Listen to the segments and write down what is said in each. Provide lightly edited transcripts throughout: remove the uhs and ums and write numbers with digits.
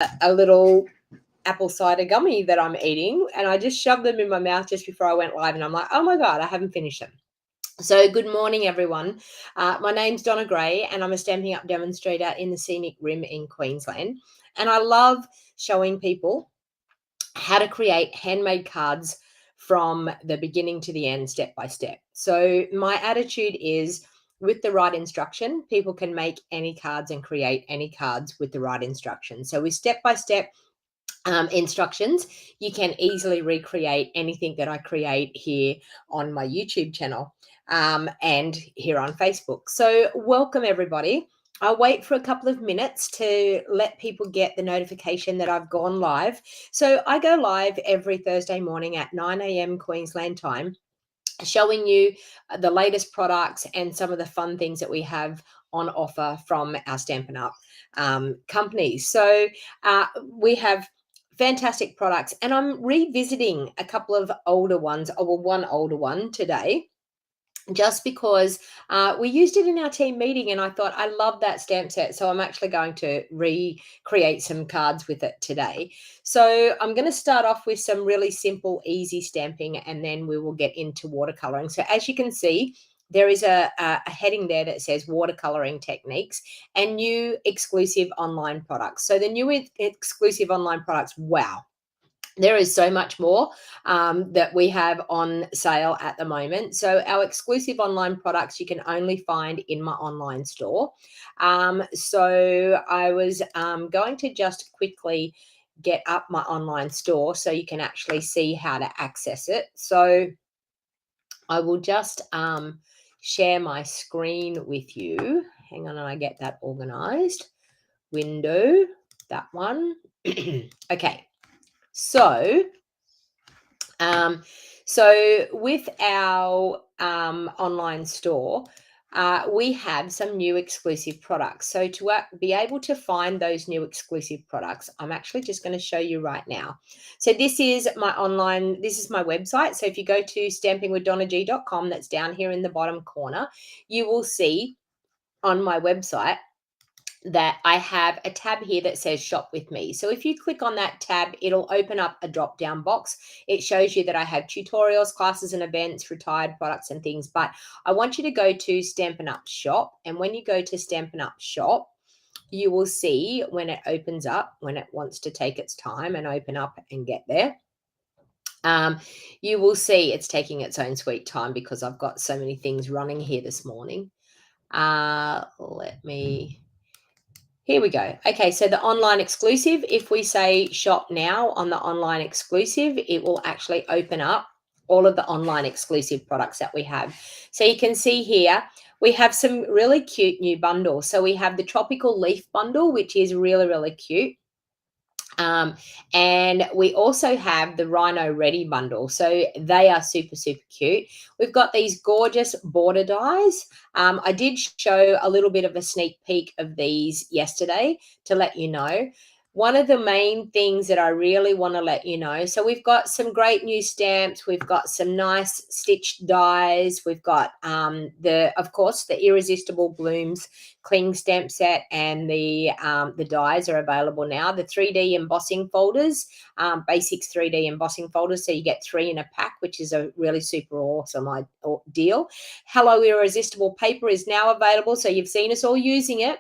a little apple cider gummy that I'm eating, and I just shoved them in my mouth just before I went live, and I'm like, oh my God, I haven't finished them. So good morning, everyone. My name's Donna Gray, and I'm a Stampin' Up demonstrator in the Scenic Rim in Queensland. And I love showing people how to create handmade cards from the beginning to the end, step by step. So my attitude is, with the right instruction, people can make any cards and create any cards with the right instruction. So with step-by-step instructions, you can easily recreate anything that I create here on my YouTube channel and here on Facebook. So welcome, everybody. I'll wait for a couple of minutes to let people get the notification that I've gone live. So I go live every Thursday morning at 9 a.m. Queensland time, showing you the latest products and some of the fun things that we have on offer from our Stampin' Up companies. So we have fantastic products, and I'm revisiting a couple of older ones, or one older one today, just because we used it in our team meeting, and I thought I love that stamp set, so I'm actually going to recreate some cards with it today. So I'm going to start off with some really simple, easy stamping, and then we will get into watercoloring. So as you can see, there is a heading there that says watercoloring techniques and new exclusive online products. So the new exclusive online products, wow. There is so much more that we have on sale at the moment. So our exclusive online products you can only find in my online store. So I was going to just quickly get up my online store so you can actually see how to access it. So I will just share my screen with you. Hang on, and I get that organized. Window, that one. Okay. So with our online store, we have some new exclusive products. So to be able to find those new exclusive products, I'm actually just going to show you right now. So this is my website. So if you go to stampingwithdonnag.com, that's down here in the bottom corner, you will see on my website that I have a tab here that says shop with me. So if you click on that tab, it'll open up a drop down box. It shows you that I have tutorials, classes and events, retired products and things, but I want you to go to Stampin' Up shop. And when you go to Stampin' Up shop, you will see when it opens up, when it wants to take its time and open up and get there. You will see it's taking its own sweet time because I've got so many things running here this morning. Here we go. Okay, so the online exclusive, if we say shop now on the online exclusive, it will actually open up all of the online exclusive products that we have. So you can see here, we have some really cute new bundles. So we have the tropical leaf bundle, which is really, really cute. And we also have the Rhino Ready bundle. So they are super, super cute. We've got these gorgeous border dies. I did show a little bit of a sneak peek of these yesterday to let you know. One of the main things that I really want to let you know, so we've got some great new stamps. We've got some nice stitched dies. We've got, of course, the Irresistible Blooms cling stamp set, and the dies are available now. The 3D embossing folders, basics 3D embossing folders. So you get 3 in a pack, which is a really super awesome deal. Hello Irresistible paper is now available. So you've seen us all using it.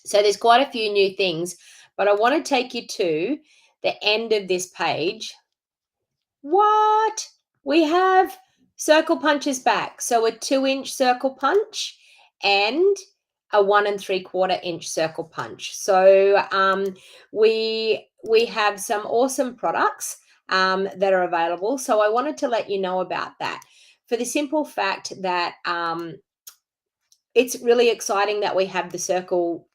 So there's quite a few new things. But I want to take you to the end of this page. What? We have circle punches back. So a 2-inch circle punch and a 1 3/4 inch circle punch. So we have some awesome products that are available. So I wanted to let you know about that, for the simple fact that it's really exciting that we have the circle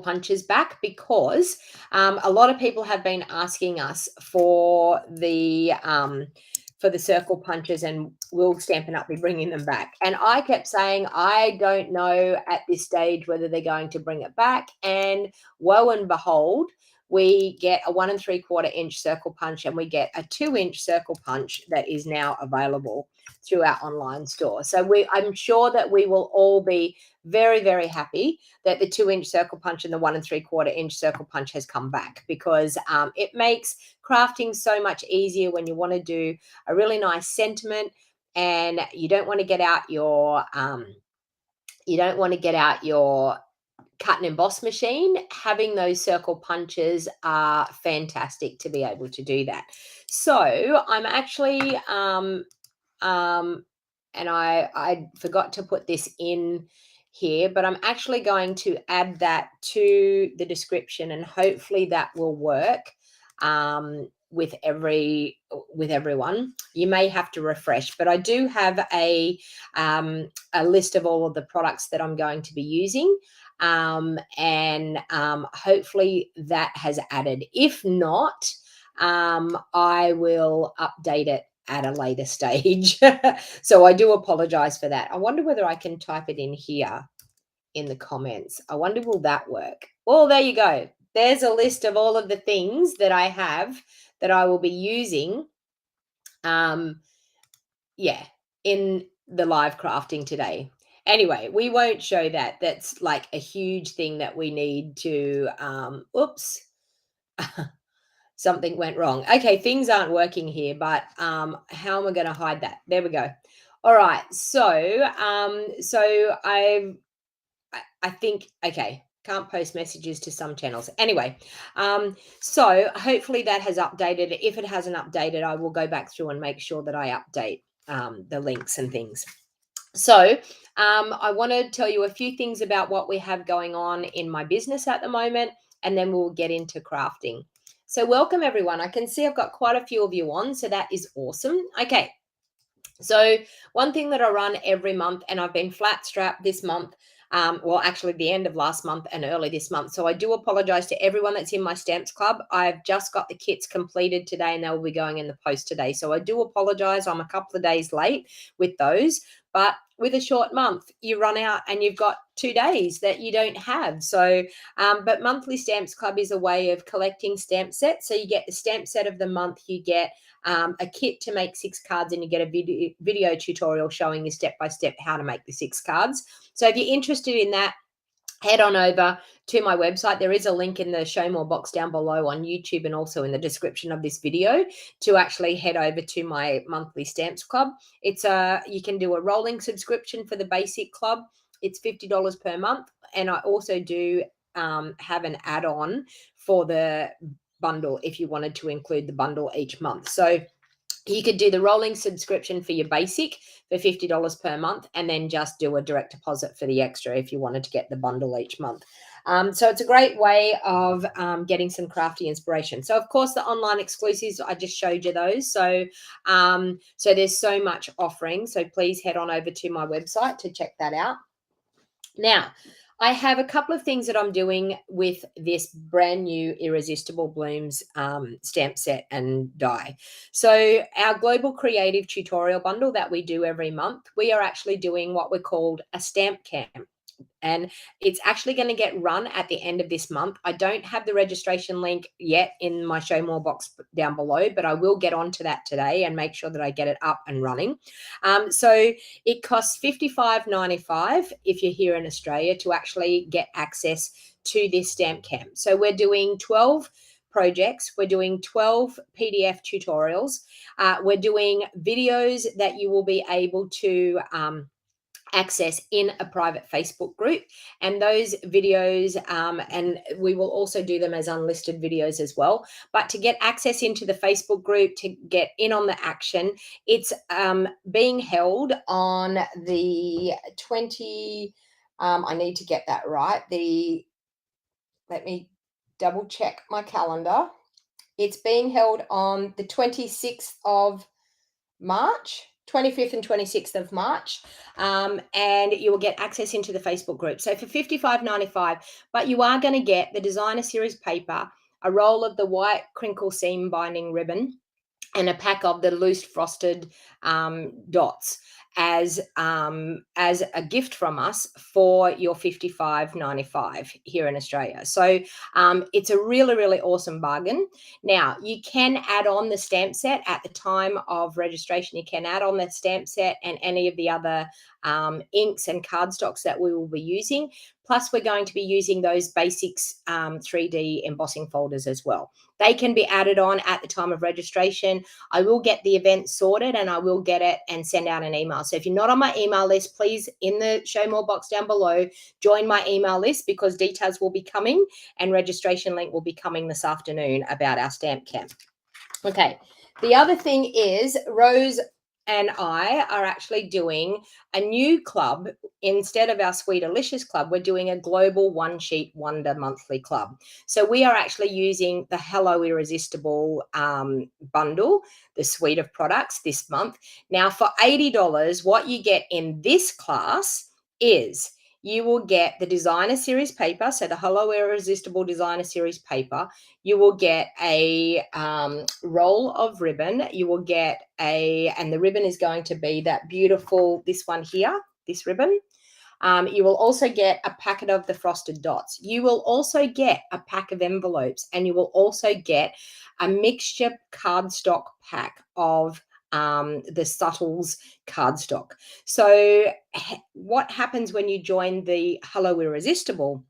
punches back, because a lot of people have been asking us for the circle punches, and will Stampin' Up be bringing them back? And I kept saying I don't know at this stage whether they're going to bring it back, and woe and behold, we get a 1 3/4 inch circle punch, and we get a 2-inch circle punch that is now available through our online store. So I'm sure that we will all be very, very happy that the 2-inch circle punch and the 1 3/4 inch circle punch has come back, because it makes crafting so much easier when you want to do a really nice sentiment and you don't want to get out your cut and emboss machine. Having those circle punches are fantastic to be able to do that. So I'm actually and I forgot to put this in here, but I'm actually going to add that to the description, and hopefully that will work with everyone. You may have to refresh, but I do have a list of all of the products that I'm going to be using, and hopefully that has added. If not, I will update it at a later stage. So I do apologize for that. I wonder whether I can type it in here in the comments. I wonder, will that work? Well, there you go. There's a list of all of the things that I have that I will be using in the live crafting today. Anyway, we won't show that. That's like a huge thing that we need to oops. Something went wrong. Okay, things aren't working here, but how am I going to hide that? There we go. All right. So I think, okay, can't post messages to some channels. Anyway, so hopefully that has updated. If it hasn't updated, I will go back through and make sure that I update the links and things. So I want to tell you a few things about what we have going on in my business at the moment, and then we'll get into crafting. So welcome everyone. I can see I've got quite a few of you on, so that is awesome. Okay. So one thing that I run every month, and I've been flat strapped this month, well, actually the end of last month and early this month. So I do apologize to everyone that's in my stamps club. I've just got the kits completed today, and they will be going in the post today. So I do apologize. I'm a couple of days late with those, but with a short month, you run out and you've got 2 days that you don't have. So, but monthly stamps club is a way of collecting stamp sets. So you get the stamp set of the month, you get a kit to make 6 cards, and you get a video tutorial showing you step by step how to make the 6 cards. So if you're interested in that, head on over to my website. There is a link in the show more box down below on YouTube, and also in the description of this video, to actually head over to my monthly stamps club. You can do a rolling subscription for the basic club. It's $50 per month. And I also do have an add-on for the bundle if you wanted to include the bundle each month. So you could do the rolling subscription for your basic for $50 per month, and then just do a direct deposit for the extra if you wanted to get the bundle each month. So it's a great way of getting some crafty inspiration. So of course the online exclusives, I just showed you those. So there's so much offering. So please head on over to my website to check that out. Now, I have a couple of things that I'm doing with this brand new Irresistible Blooms stamp set and die. So our Global Creative Tutorial Bundle that we do every month, we are actually doing what we called a stamp camp. And it's actually going to get run at the end of this month. I don't have the registration link yet in my show more box down below, but I will get onto that today and make sure that I get it up and running. So it costs $55.95 if you're here in Australia to actually get access to this stamp camp. So we're doing 12 projects. We're doing 12 PDF tutorials. We're doing videos that you will be able to access in a private Facebook group, and those videos and we will also do them as unlisted videos as well. But to get access into the Facebook group, to get in on the action, it's being held on the 20 I need to get that right. Let me double check my calendar. It's being held on the 26th of March, 25th and 26th of March, and you will get access into the Facebook group. So for $55.95, but you are going to get the designer series paper, a roll of the white crinkle seam binding ribbon, and a pack of the loose frosted dots. as a gift from us for your $55.95 here in Australia. So it's a really, really awesome bargain. Now, you can add on the stamp set at the time of registration. You can add on the stamp set and any of the other inks and cardstocks that we will be using. Plus, we're going to be using those basics 3D embossing folders as well. They can be added on at the time of registration. I will get the event sorted and I will get it and send out an email. So if you're not on my email list, please, in the show more box down below, join my email list, because details will be coming and registration link will be coming this afternoon about our stamp camp. Okay, the other thing is Rose and I are actually doing a new club. Instead of our SUITE-A-LICIOUS club, we're doing a global one sheet wonder monthly club. So we are actually using the Hello Irresistible bundle, the suite of products this month. Now for $80, what you get in this class is you will get the designer series paper, so the Hello Irresistible designer series paper. You will get a roll of ribbon. You will get and the ribbon is going to be that beautiful, this one here, this ribbon. You will also get a packet of the frosted dots. You will also get a pack of envelopes, and you will also get a mixture cardstock pack of the Subtles cardstock. So what happens when you join the Hello Irresistible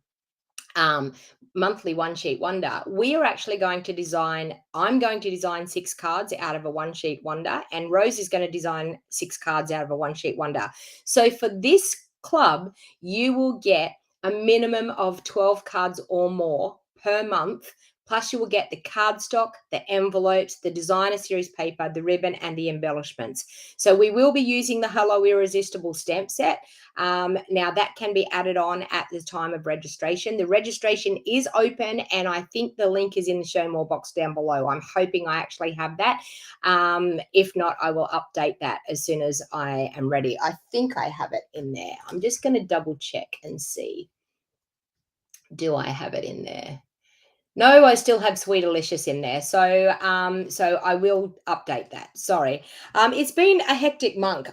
monthly one sheet wonder? We are actually going to design, I'm going to design 6 cards out of a one sheet wonder, and Rose is going to design 6 cards out of a one sheet wonder. So for this club, you will get a minimum of 12 cards or more per month. Plus, you will get the cardstock, the envelopes, the designer series paper, the ribbon, and the embellishments. So we will be using the Hello Irresistible stamp set. Now, that can be added on at the time of registration. The registration is open, and I think the link is in the show more box down below. I'm hoping I actually have that. If not, I will update that as soon as I am ready. I think I have it in there. I'm just going to double check and see. Do I have it in there? No, I still have SUITE-A-LICIOUS in there. So so I will update that. Sorry. It's been a hectic month,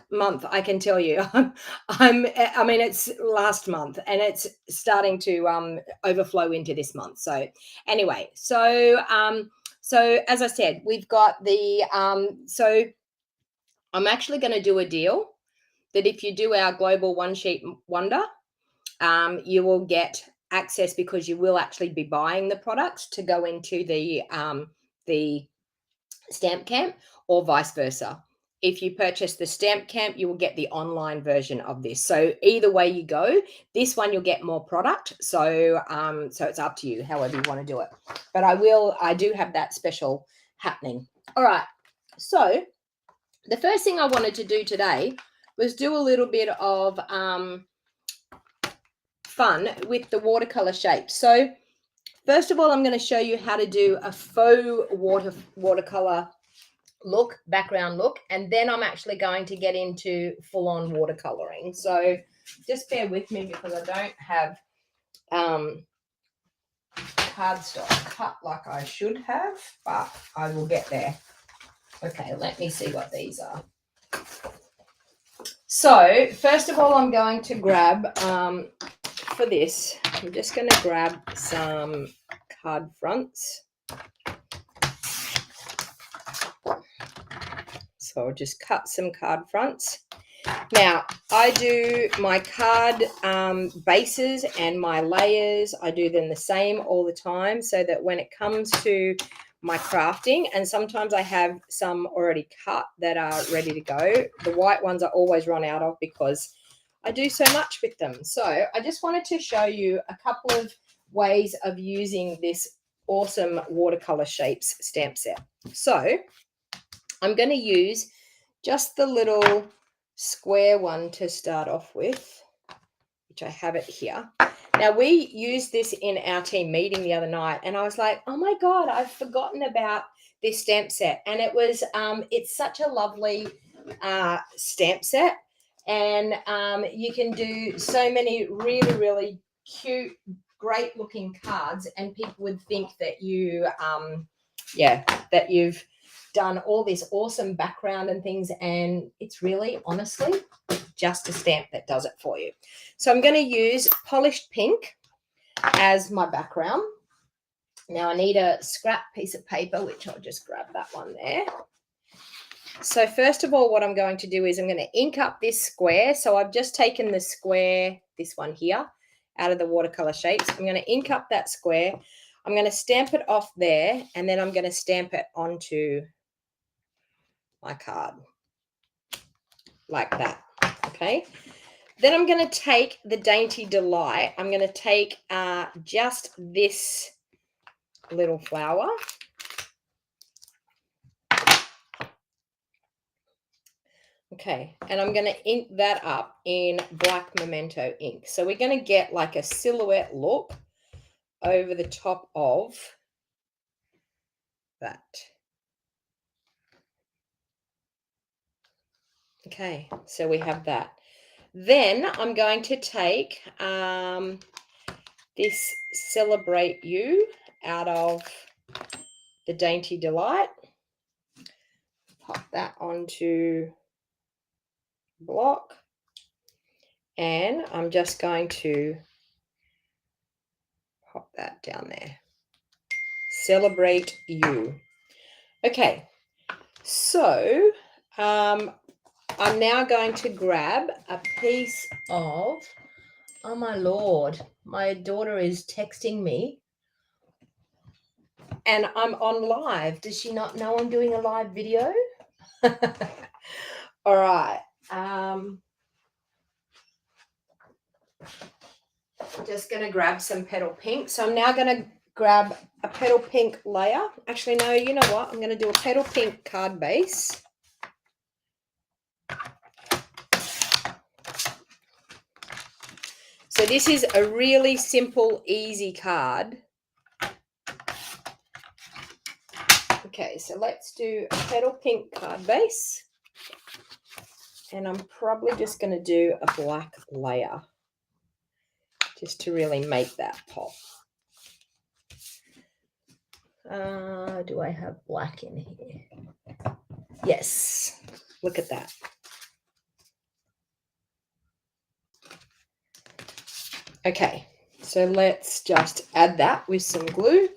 I can tell you. I mean, it's last month and it's starting to overflow into this month. So anyway, so as I said, we've got the so I'm actually going to do a deal that if you do our global one sheet wonder, you will get access, because you will actually be buying the products to go into the stamp camp, or vice versa. If you purchase the stamp camp, you will get the online version of this. So either way you go, this one you'll get more product. So so it's up to you, however you want to do it. But I do have that special happening. All right. So the first thing I wanted to do today was do a little bit of fun with the watercolor shapes. So first of all, I'm going to show you how to do a faux watercolor look, background look, and then I'm actually going to get into full-on watercoloring. So just bear with me, because I don't have cardstock cut like I should have, but I will get there. Okay, let me see what these are. So first of all, I'm going to grab for this, I'm just going to grab some card fronts. So I'll just cut some card fronts. Now, I do my card bases and my layers, I do them the same all the time, so that when it comes to my crafting, and sometimes I have some already cut that are ready to go, the white ones I always run out of because I do so much with them. So I just wanted to show you a couple of ways of using this awesome watercolor shapes stamp set. So I'm going to use just the little square one to start off with, which I have it here. Now, we used this in our team meeting the other night, and I was like, oh my God, I've forgotten about this stamp set. And it was, it's such a lovely stamp set. And you can do so many really, really cute, great looking cards, and people would think that you, that you've done all this awesome background and things, and it's really, honestly, just a stamp that does it for you. So I'm going to use Polished Pink as my background. Now I need a scrap piece of paper, which I'll just grab that one there. So first of all, what I'm going to do is I'm going to ink up this square. So I've just taken the square, this one here, out of the watercolor shapes. I'm going to ink up that square. I'm going to stamp it off there, and then I'm going to stamp it onto my card like that. Okay. Then I'm going to take the Dainty Delight. I'm going to take just this little flower. Okay, and I'm going to ink that up in black Memento ink. So we're going to get like a silhouette look over the top of that. Okay, so we have that. Then I'm going to take this Celebrate You out of the Dainty Delight. Pop that onto block, and I'm just going to pop that down there. Celebrate You. Okay, so I'm now going to grab a piece of, oh my Lord, my daughter is texting me and I'm on live. Does she not know I'm doing a live video? All right. Just going to grab some Petal Pink. So I'm now going to grab a Petal Pink layer. Actually, no, you know what? I'm going to do a Petal Pink card base. So this is a really simple, easy card. Okay, so let's do a Petal Pink card base. And I'm probably just going to do a black layer just to really make that pop. Do I have black in here? Yes, look at that. Okay, so let's just add that with some glue.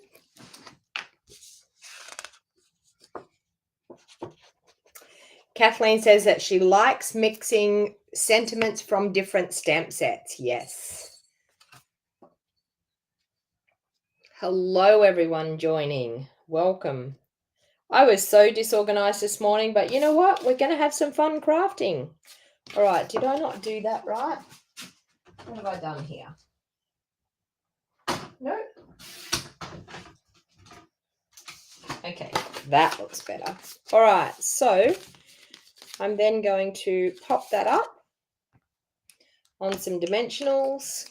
Kathleen says that she likes mixing sentiments from different stamp sets. Yes. Hello, everyone joining. Welcome. I was so disorganized this morning, but you know what? We're going to have some fun crafting. All right, did I not do that right? What have I done here? No. Okay, that looks better. All right, so I'm then going to pop that up on some dimensionals.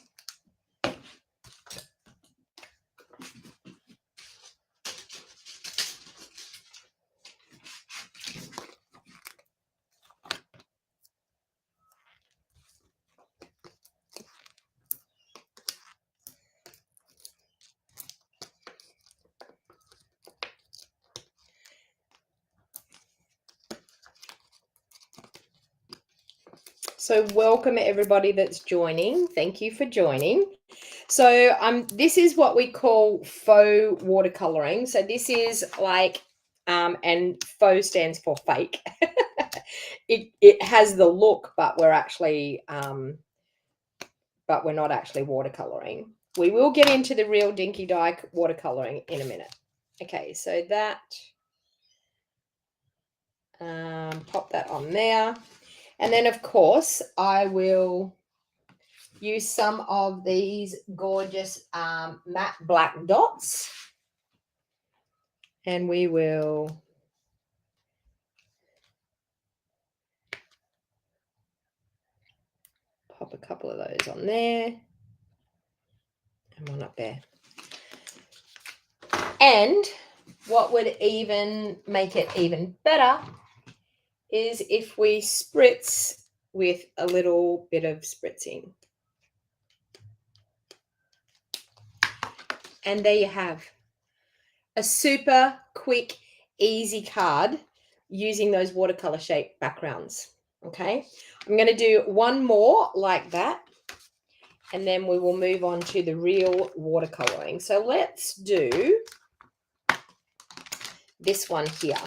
So welcome everybody that's joining. Thank you for joining. So this is what we call faux watercoloring. So this is like, and faux stands for fake. it has the look, but we're actually, but we're not actually watercoloring. We will get into the real dinky dyke watercoloring in a minute. Okay, so that, pop that on there. And then, of course, I will use some of these gorgeous matte black dots. And we will pop a couple of those on there. And one up there. And what would even make it even better is if we spritz with a little bit of spritzing. And there you have a super quick, easy card using those watercolor shape backgrounds. Okay, I'm going to do one more like that, and then we will move on to the real watercoloring. So let's do this one here.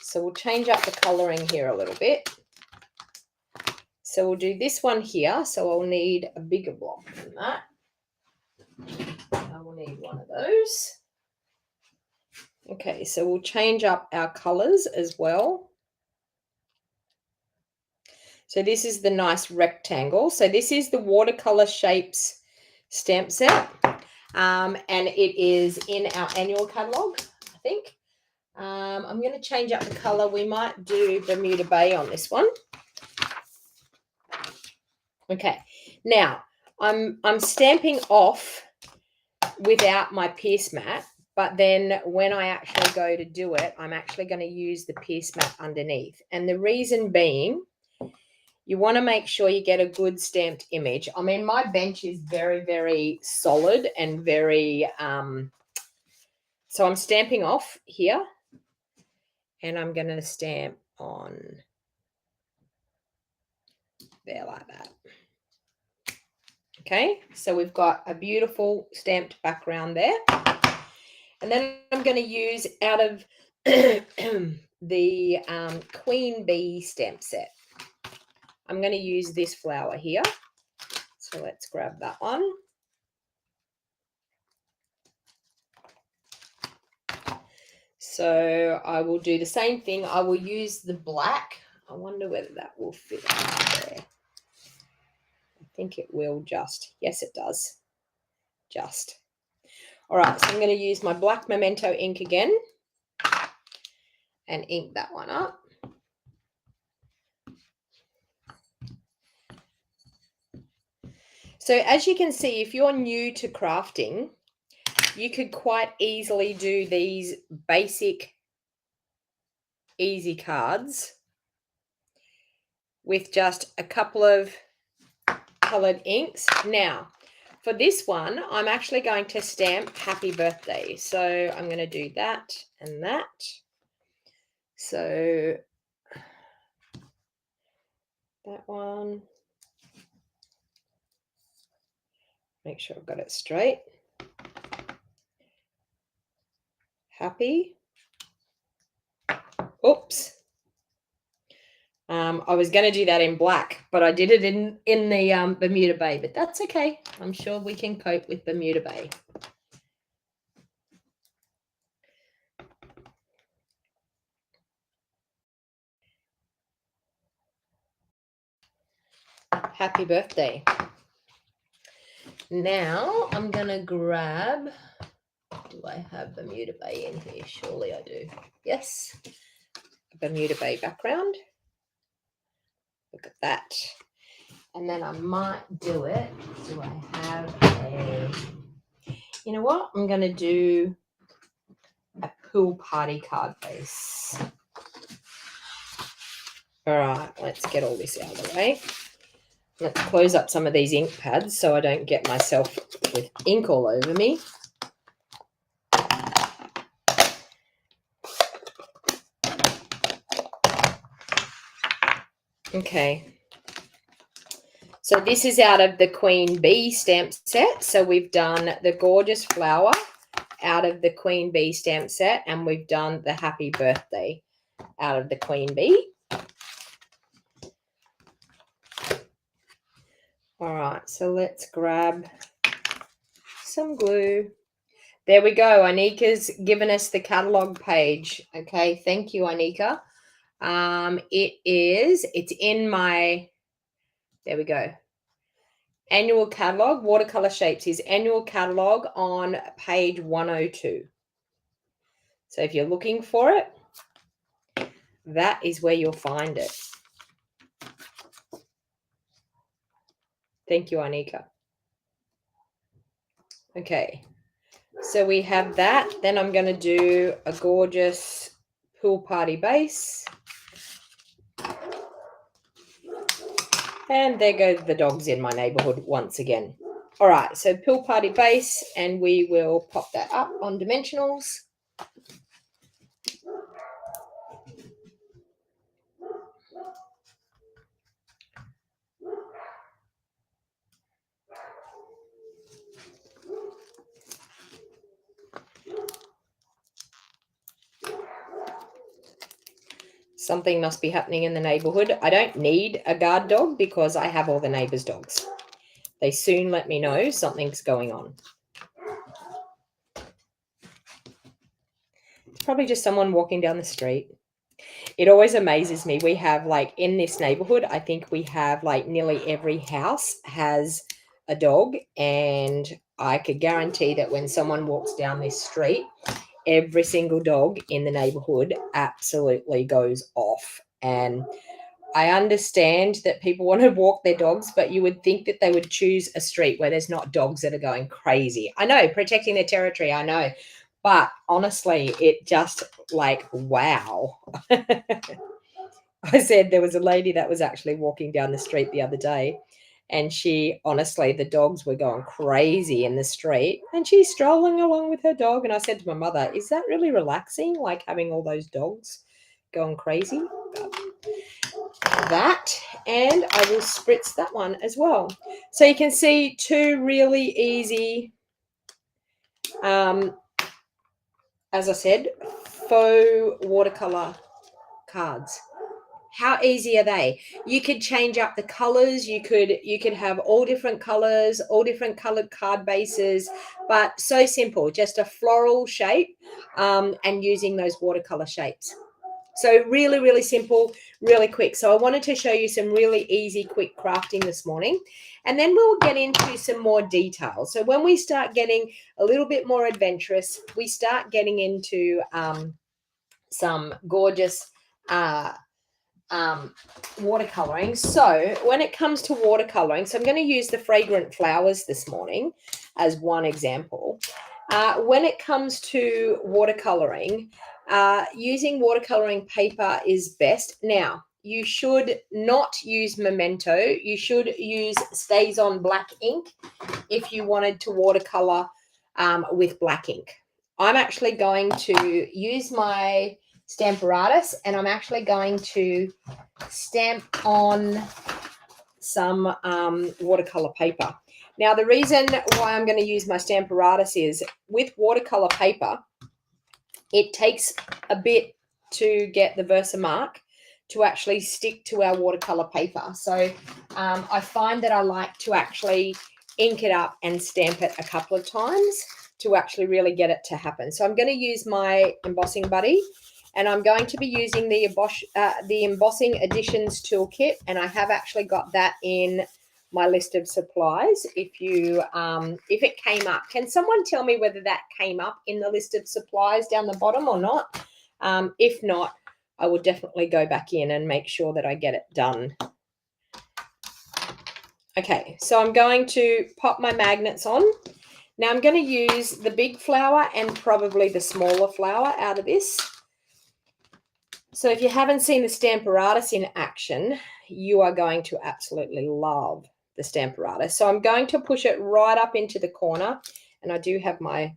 So we'll change up the coloring here a little bit. So we'll do this one here. So I'll need a bigger block than that. I will need one of those. Okay, so we'll change up our colors as well. So this is the nice rectangle. So this is the watercolor shapes stamp set. And it is in our annual catalog, I think. I'm going to change up the color. We might do Bermuda Bay on this one. Okay, now I'm stamping off without my pierce mat, but then when I actually go to do it, I'm actually going to use the pierce mat underneath. And the reason being, you want to make sure you get a good stamped image. I mean, my bench is very, very solid and very, so I'm stamping off here, and I'm going to stamp on there like that. Okay, so we've got a beautiful stamped background there. And then I'm going to use out of the Queen Bee stamp set. I'm going to use this flower here. So let's grab that one. So I will do the same thing. I will use the black. I wonder whether that will fit there. I think it will just. Yes, it does. Just. All right, so I'm going to use my black Memento ink again and ink that one up. So as you can see, if you're new to crafting, you could quite easily do these basic easy cards with just a couple of colored inks. Now, for this one, I'm actually going to stamp Happy Birthday. So I'm going to do that and that. So that one. Make sure I've got it straight. Happy. Oops. I was going to do that in black, but I did it in the Bermuda Bay, but that's okay. I'm sure we can cope with Bermuda Bay. Happy birthday. Now I'm going to grab, do I have Bermuda Bay in here? Surely I do. Yes. Bermuda Bay background. Look at that. And then I might do it. Do I have a, you know what? I'm going to do a pool party card base. All right, let's get all this out of the way. Let's close up some of these ink pads so I don't get myself with ink all over me. Okay. So this is out of the Queen Bee stamp set. So we've done the gorgeous flower out of the Queen Bee stamp set, and we've done the Happy Birthday out of the Queen Bee. All right, so let's grab some glue. There we go. Anika's given us the catalog page. Okay, thank you, Anika. It's in my, there we go. Annual catalog, watercolor shapes is annual catalog on page 102. So if you're looking for it, that is where you'll find it. Thank you, Anika. Okay, so we have that. Then I'm going to do a gorgeous pool party base. And there go the dogs in my neighborhood once again. All right, so pool party base, and we will pop that up on dimensionals. Something must be happening in the neighborhood. I don't need a guard dog because I have all the neighbors' dogs. They soon let me know something's going on. It's probably just someone walking down the street. It always amazes me. We have, like, in this neighborhood, I think we have, like, nearly every house has a dog, and I could guarantee that when someone walks down this street, every single dog in the neighborhood absolutely goes off. And I understand that people want to walk their dogs, but you would think that they would choose a street where there's not dogs that are going crazy. I know, protecting their territory, I know. But honestly, it just, like, wow. I said there was a lady that was actually walking down the street the other day, and she, honestly, the dogs were going crazy in the street, and she's strolling along with her dog. And I said to my mother, is that really relaxing, like having all those dogs going crazy? But that, and I will spritz that one as well. So you can see two really easy, as I said, faux watercolor cards. How easy are they? You could change up the colors. You could have all different colors, all different colored card bases, but so simple, just a floral shape, and using those watercolor shapes. So really, really simple, really quick. So I wanted to show you some really easy, quick crafting this morning, and then we'll get into some more details. So when we start getting a little bit more adventurous, we start getting into some gorgeous watercoloring. So when it comes to watercoloring, so I'm going to use the fragrant flowers this morning as one example. When it comes to watercoloring, using watercoloring paper is best. Now, you should not use Memento. You should use Stays On black ink if you wanted to watercolor with black ink. I'm actually going to use my Stamparatus, and I'm actually going to stamp on some watercolor paper. Now, the reason why I'm going to use my Stamparatus is with watercolor paper, it takes a bit to get the Versamark to actually stick to our watercolor paper. So I find that I like to actually ink it up and stamp it a couple of times to actually really get it to happen. So I'm going to use my embossing buddy, and I'm going to be using the Embossing Additions Toolkit, and I have actually got that in my list of supplies. If it came up, can someone tell me whether that came up in the list of supplies down the bottom or not? If not, I will definitely go back in and make sure that I get it done. Okay, so I'm going to pop my magnets on. Now I'm going to use the big flower and probably the smaller flower out of this. So if you haven't seen the Stamparatus in action, you are going to absolutely love the Stamparatus. So I'm going to push it right up into the corner, and I do have my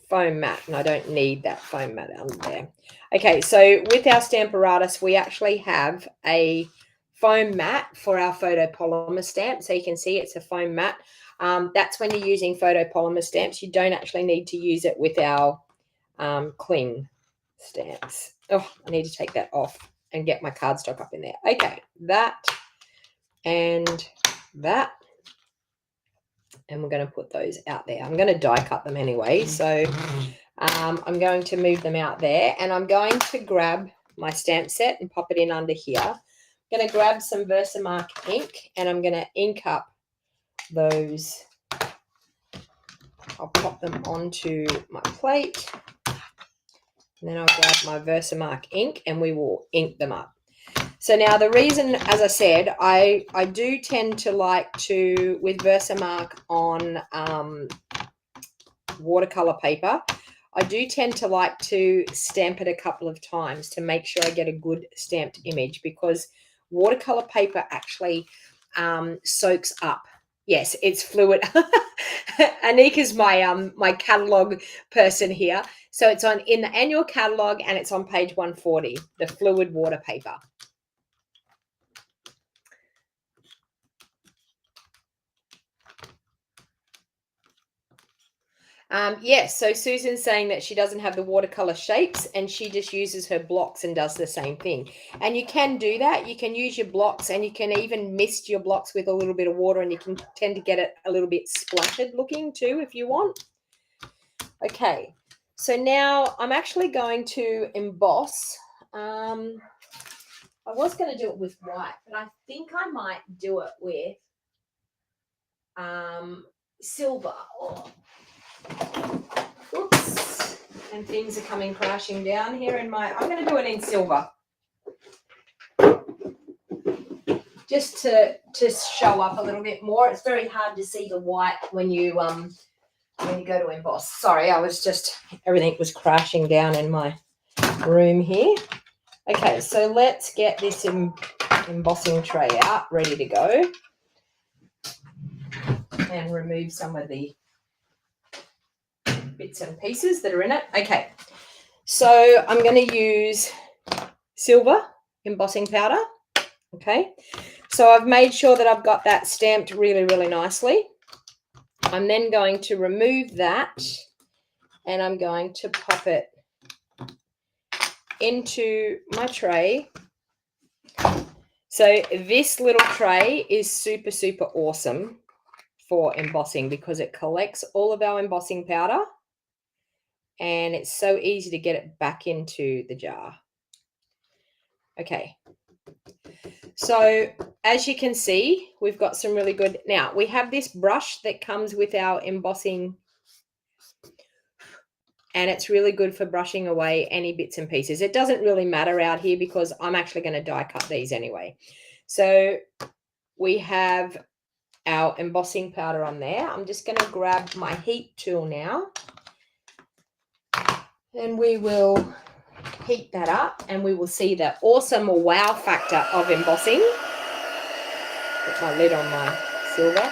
foam mat, and I don't need that foam mat under there. Okay, so with our Stamparatus, we actually have a foam mat for our photopolymer stamp. So you can see it's a foam mat. That's when you're using photopolymer stamps. You don't actually need to use it with our cling stamps. Oh, I need to take that off and get my cardstock up in there. Okay, that and that. And we're going to put those out there. I'm going to die cut them anyway. So I'm going to move them out there, and I'm going to grab my stamp set and pop it in under here. I'm going to grab some Versamark ink, and I'm going to ink up those. I'll pop them onto my plate, and then I'll grab my Versamark ink, and we will ink them up. So now the reason, as I said, I do tend to like to, with Versamark on watercolor paper, I do tend to like to stamp it a couple of times to make sure I get a good stamped image, because watercolor paper actually soaks up. Yes, it's fluid. Anika's my catalog person here. So it's in the annual catalog, and it's on page 140, the fluid water paper. Yes, so Susan's saying that she doesn't have the watercolor shapes and she just uses her blocks and does the same thing. And you can do that. You can use your blocks and you can even mist your blocks with a little bit of water and you can tend to get it a little bit splattered looking too if you want. Okay, so now I'm actually going to emboss. I was going to do it with white, but I think I might do it with silver. Oops, and things are coming crashing down here in my, I'm going to do it in silver. Just to show up a little bit more. It's very hard to see the white when you go to emboss. Sorry, I was just, everything was crashing down in my room here. Okay, so let's get this embossing tray out, ready to go. And remove some of the bits and pieces that are in it. Okay, so I'm going to use silver embossing powder. Okay, so I've made sure that I've got that stamped really, really nicely. I'm then going to remove that and I'm going to pop it into my tray. So this little tray is super, super awesome for embossing because it collects all of our embossing powder and it's so easy to get it back into the jar. Okay, so as you can see, we've got some really good, now we have this brush that comes with our embossing and it's really good for brushing away any bits and pieces. It doesn't really matter out here because I'm actually going to die cut these anyway. So we have our embossing powder on there. I'm just going to grab my heat tool now and we will heat that up and we will see the awesome wow factor of embossing. Put my lid on my silver.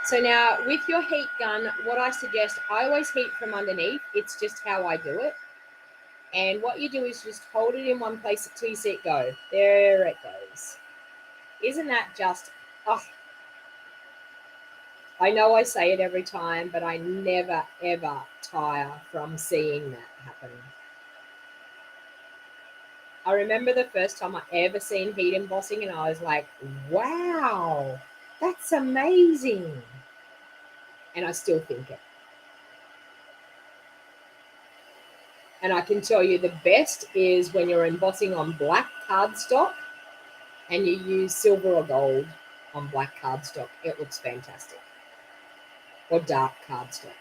So now with your heat gun, what I suggest, I always heat from underneath. It's just how I do it. And what you do is just hold it in one place until you see it go. There it goes. Isn't that just, oh, I know I say it every time, but I never, ever tire from seeing that happen. I remember the first time I ever seen heat embossing and I was like, wow, that's amazing. And I still think it. And I can tell you the best is when you're embossing on black cardstock and you use silver or gold on black cardstock. It looks fantastic. Or dark cardstock.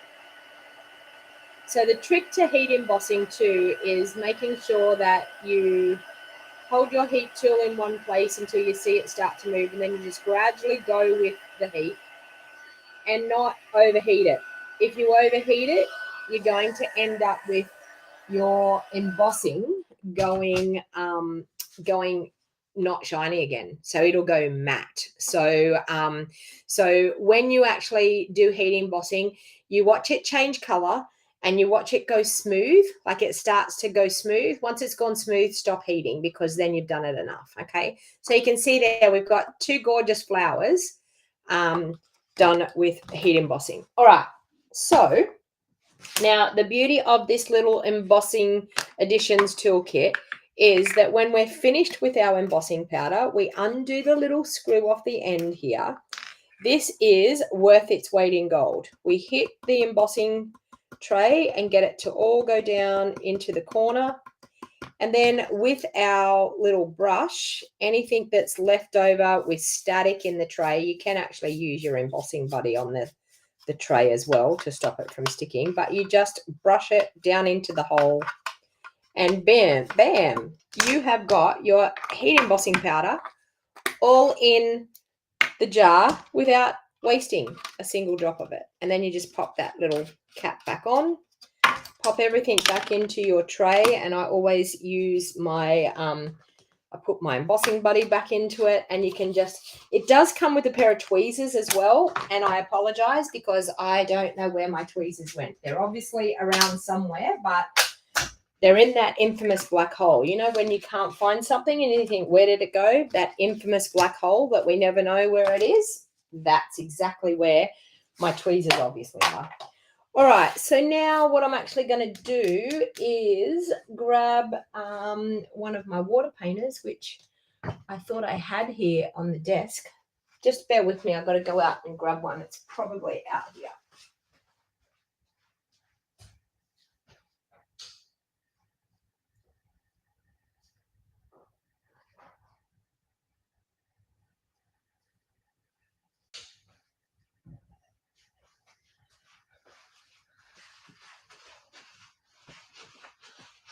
So the trick to heat embossing too is making sure that you hold your heat tool in one place until you see it start to move, and then you just gradually go with the heat and not overheat it. If you overheat it, you're going to end up with your embossing going not shiny again, so it'll go matte. So when you actually do heat embossing, you watch it change color and you watch it go smooth, like it starts to go smooth. Once it's gone smooth, stop heating because then you've done it enough. Okay, so you can see there we've got two gorgeous flowers done with heat embossing. All right, so now the beauty of this little embossing additions toolkit is that when we're finished with our embossing powder, we undo the little screw off the end here. This is worth its weight in gold. We hit the embossing tray and get it to all go down into the corner. And then with our little brush, anything that's left over with static in the tray, you can actually use your embossing buddy on the tray as well to stop it from sticking. But you just brush it down into the hole and bam, bam, you have got your heat embossing powder all in the jar without wasting a single drop of it. And then you just pop that little cap back on, pop everything back into your tray. And I always use my, I put my embossing buddy back into it, and you can just, it does come with a pair of tweezers as well. And I apologize because I don't know where my tweezers went. They're obviously around somewhere, but they're in that infamous black hole. You know, when you can't find something and you think, where did it go? That infamous black hole that we never know where it is. That's exactly where My tweezers obviously are. All right, so now what I'm actually going to do is grab one of my water painters, which I thought I had here on the desk. Just bear with me. I've got to go out and grab one. It's probably out here.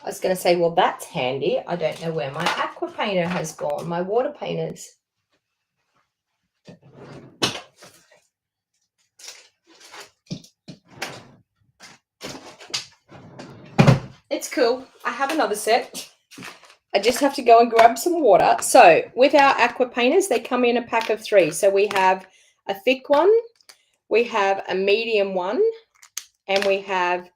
I was going to say, well, that's handy. I don't know where my aqua painter has gone, my water painters. It's cool. I have another set. I just have to go and grab some water. So with our aqua painters, they come in a pack of 3. So we have a thick one, we have a medium one, and we have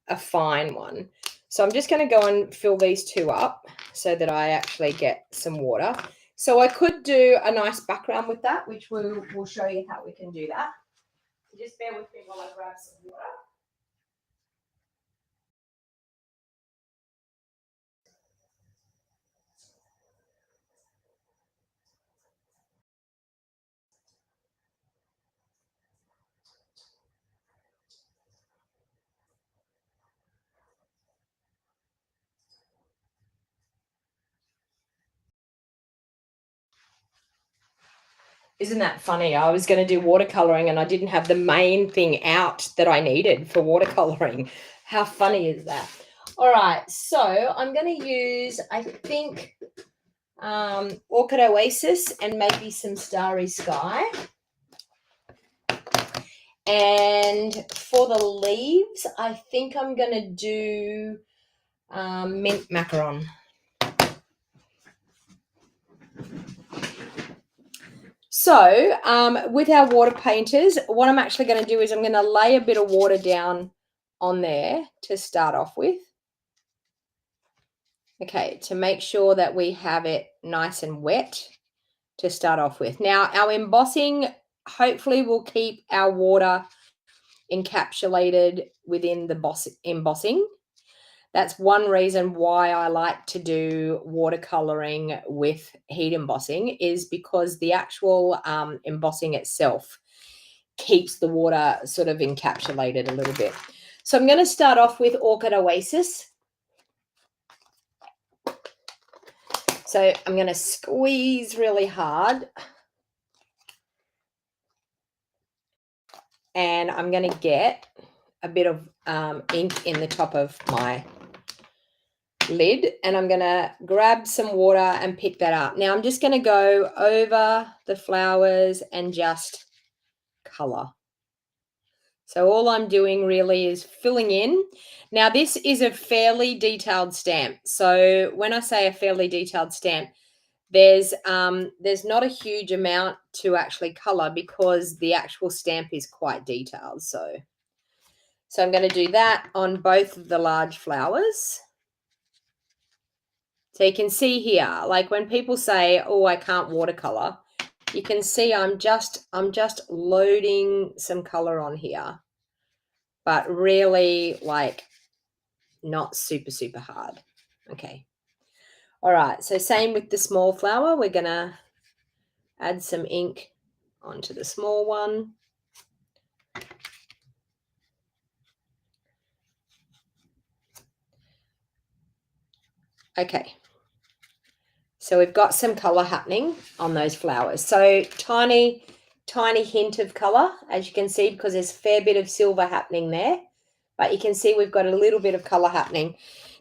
a fine one. So I'm just going to go and fill these 2 up so that I actually get some water. So I could do a nice background with that, which we'll show you how we can do that. So just bear with me while I grab some water. Isn't that funny? I was going to do watercoloring and I didn't have the main thing out that I needed for watercoloring. How funny is that? All right, so I'm going to use, I think, Orchid Oasis and maybe some Starry Sky. And for the leaves, I think I'm going to do mint macaron. So with our water painters, what I'm actually going to do is I'm going to lay a bit of water down on there to start off with. Okay, to make sure that we have it nice and wet to start off with. Now, our embossing hopefully will keep our water encapsulated within the embossing. That's one reason why I like to do watercoloring with heat embossing, is because the actual embossing itself keeps the water sort of encapsulated a little bit. So I'm going to start off with Orchid Oasis. So I'm going to squeeze really hard. And I'm going to get a bit of ink in the top of my lid, and I'm going to grab some water and pick that up. Now I'm just going to go over the flowers and just color. So all I'm doing really is filling in. Now this is a fairly detailed stamp. So when I say a fairly detailed stamp, there's not a huge amount to actually color because the actual stamp is quite detailed. So I'm going to do that on both of the large flowers. So you can see here, like when people say, oh, I can't watercolor, you can see I'm just loading some color on here, but really like not super, super hard. Okay. All right. So same with the small flower. We're going to add some ink onto the small one. Okay. So we've got some color happening on those flowers. So tiny hint of color, as you can see, because there's a fair bit of silver happening there. But you can see we've got a little bit of color happening.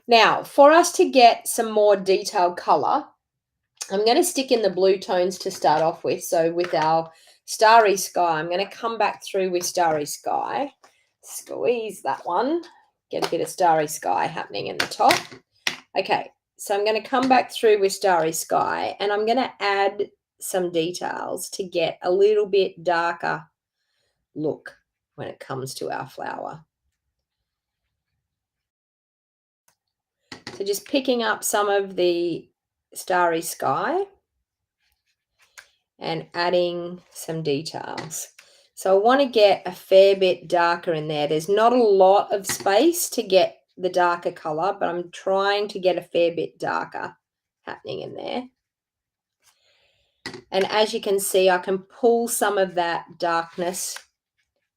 Now, for us to get some more detailed color, I'm going to stick in the blue tones to start off with. So with our Starry Sky, I'm going to come back through with Starry Sky. Squeeze that one. Get a bit of Starry Sky happening in the top. Okay. So I'm going to come back through with Starry Sky and I'm going to add some details to get a little bit darker look when it comes to our flower. So just picking up some of the Starry Sky and adding some details. So I want to get a fair bit darker in there. There's not a lot of space to get the darker color, but I'm trying to get a fair bit darker happening in there. And as you can see, I can pull some of that darkness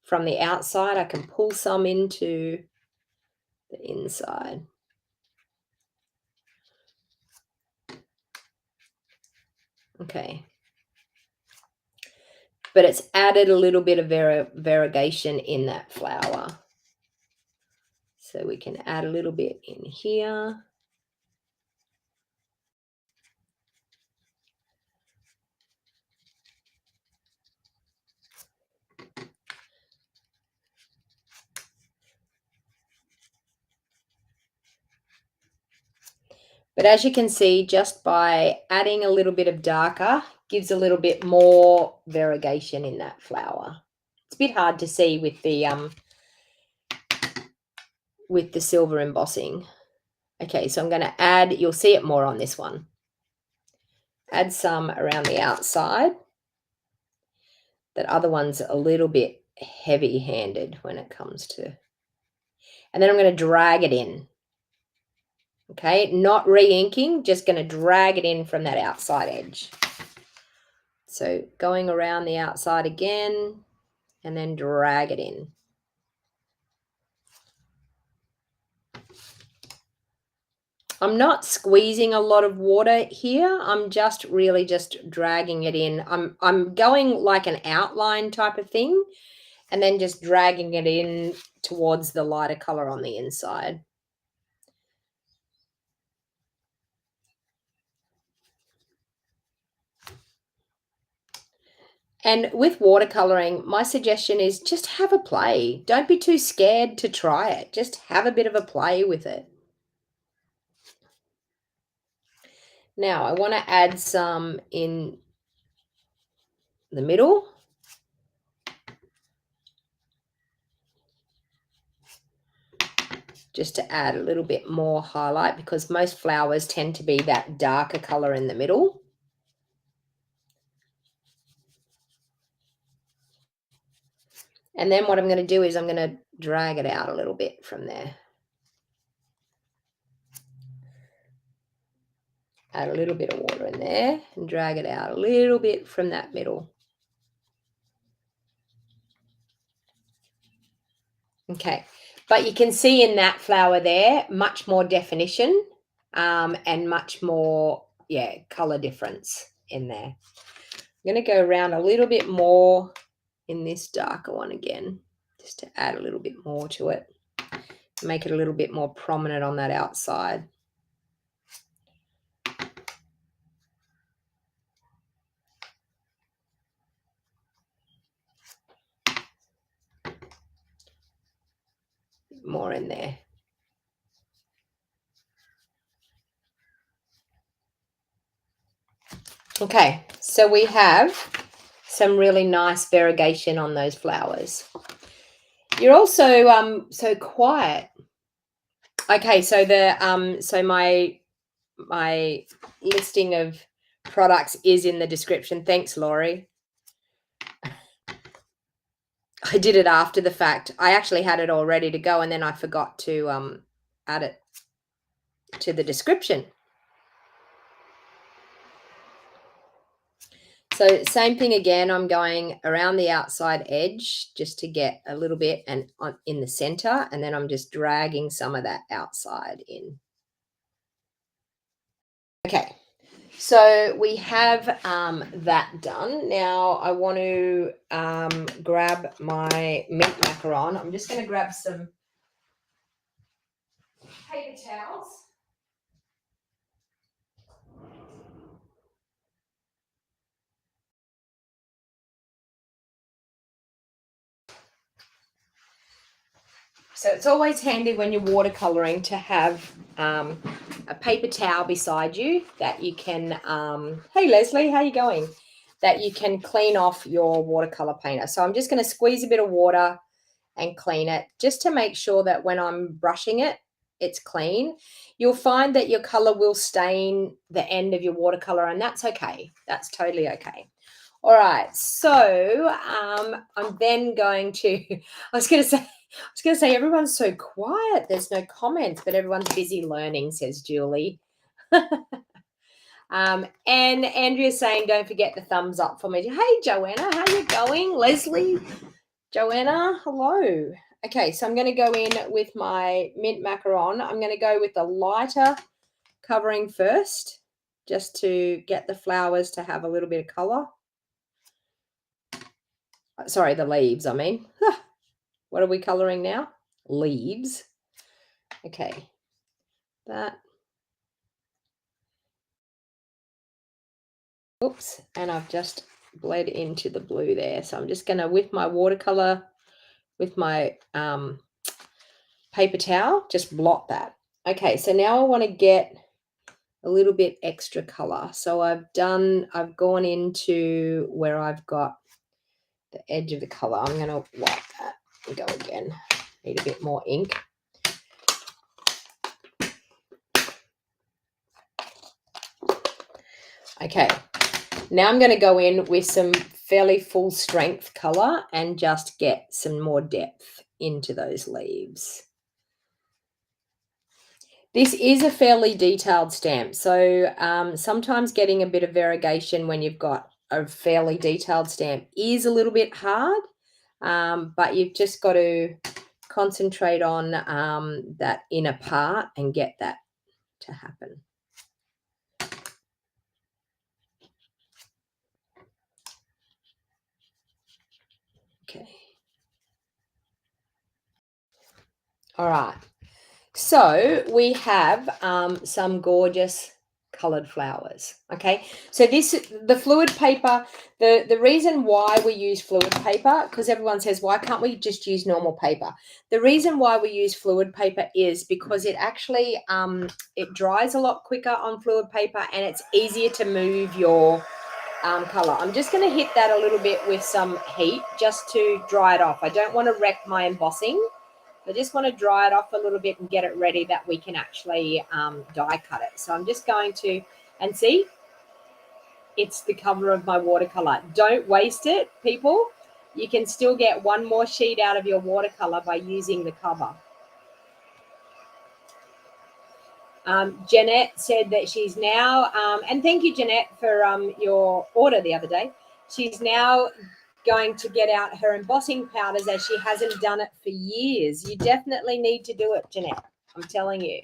from the outside. I can pull some into the inside. Okay. But it's added a little bit of variegation in that flower. So we can add a little bit in here. But as you can see, just by adding a little bit of darker, gives a little bit more variegation in that flower. It's a bit hard to see with the silver embossing. Okay, so I'm going to add, you'll see it more on this one. Add some around the outside. That other one's a little bit heavy-handed when it comes to... And then I'm going to drag it in. Okay, not re-inking, just going to drag it in from that outside edge. So going around the outside again, and then drag it in. I'm not squeezing a lot of water here. I'm just really just dragging it in. I'm going like an outline type of thing, and then just dragging it in towards the lighter color on the inside. And with watercoloring, my suggestion is just have a play. Don't be too scared to try it. Just have a bit of a play with it. Now, I want to add some in the middle. Just to add a little bit more highlight, because most flowers tend to be that darker color in the middle. And then what I'm going to do is I'm going to drag it out a little bit from there. Add a little bit of water in there and drag it out a little bit from that middle. Okay, but you can see in that flower there, much more definition and much more, color difference in there. I'm going to go around a little bit more in this darker one again, just to add a little bit more to it, make it a little bit more prominent on that outside. More in there. Okay, so we have some really nice variegation on those flowers. You're also so quiet. Okay, so my listing of products is in the description. Thanks, Laurie. I did it after the fact. I actually had it all ready to go, and then I forgot to add it to the description. So same thing again, I'm going around the outside edge just to get a little bit and in the center, and then I'm just dragging some of that outside in. Okay, so we have that done. Now I want to grab my mint macaron. I'm just going to grab some paper towels. So it's always handy when you're watercoloring to have a paper towel beside you that you can, hey Leslie, how you going? That you can clean off your watercolor painter. So I'm just going to squeeze a bit of water and clean it just to make sure that when I'm brushing it, it's clean. You'll find that your color will stain the end of your watercolor, and that's okay. That's totally okay. All right, so I'm then going to, I was going to say everyone's so quiet. There's no comments, but everyone's busy learning, says Julie. And Andrea's saying, don't forget the thumbs up for me. Hey, Joanna, how you going? Leslie, Joanna, hello. Okay, so I'm going to go in with my mint macaron. I'm going to go with the lighter covering first, just to get the flowers to have a little bit of color. Sorry, the leaves, I mean. What are we coloring now? Leaves. Okay, that. Oops, and I've just bled into the blue there. So I'm just going to, with my watercolor, with my paper towel, just blot that. Okay, so now I want to get a little bit extra color. So I've gone into where I've got the edge of the color. I'm going to wipe that and go again. Need a bit more ink. Okay, now I'm going to go in with some fairly full strength color and just get some more depth into those leaves. This is a fairly detailed stamp, so sometimes getting a bit of variegation when you've got a fairly detailed stamp is a little bit hard, but you've just got to concentrate on that inner part and get that to happen. Okay. All right. So we have some gorgeous colored flowers. Okay, so the fluid paper, the reason why we use fluid paper, because everyone says, why can't we just use normal paper? The reason why we use fluid paper is because it actually it dries a lot quicker on fluid paper, and it's easier to move your color. I'm just going to hit that a little bit with some heat just to dry it off. I don't want to wreck my embossing. I just want to dry it off a little bit and get it ready that we can actually die cut it. So I'm just going to, and see, it's the cover of my watercolor. Don't waste it, people. You can still get one more sheet out of your watercolor by using the cover. Jeanette said that she's now, and thank you, Jeanette, for your order the other day. She's now going to get out her embossing powders as she hasn't done it for years. You definitely need to do it, Jeanette. I'm telling you.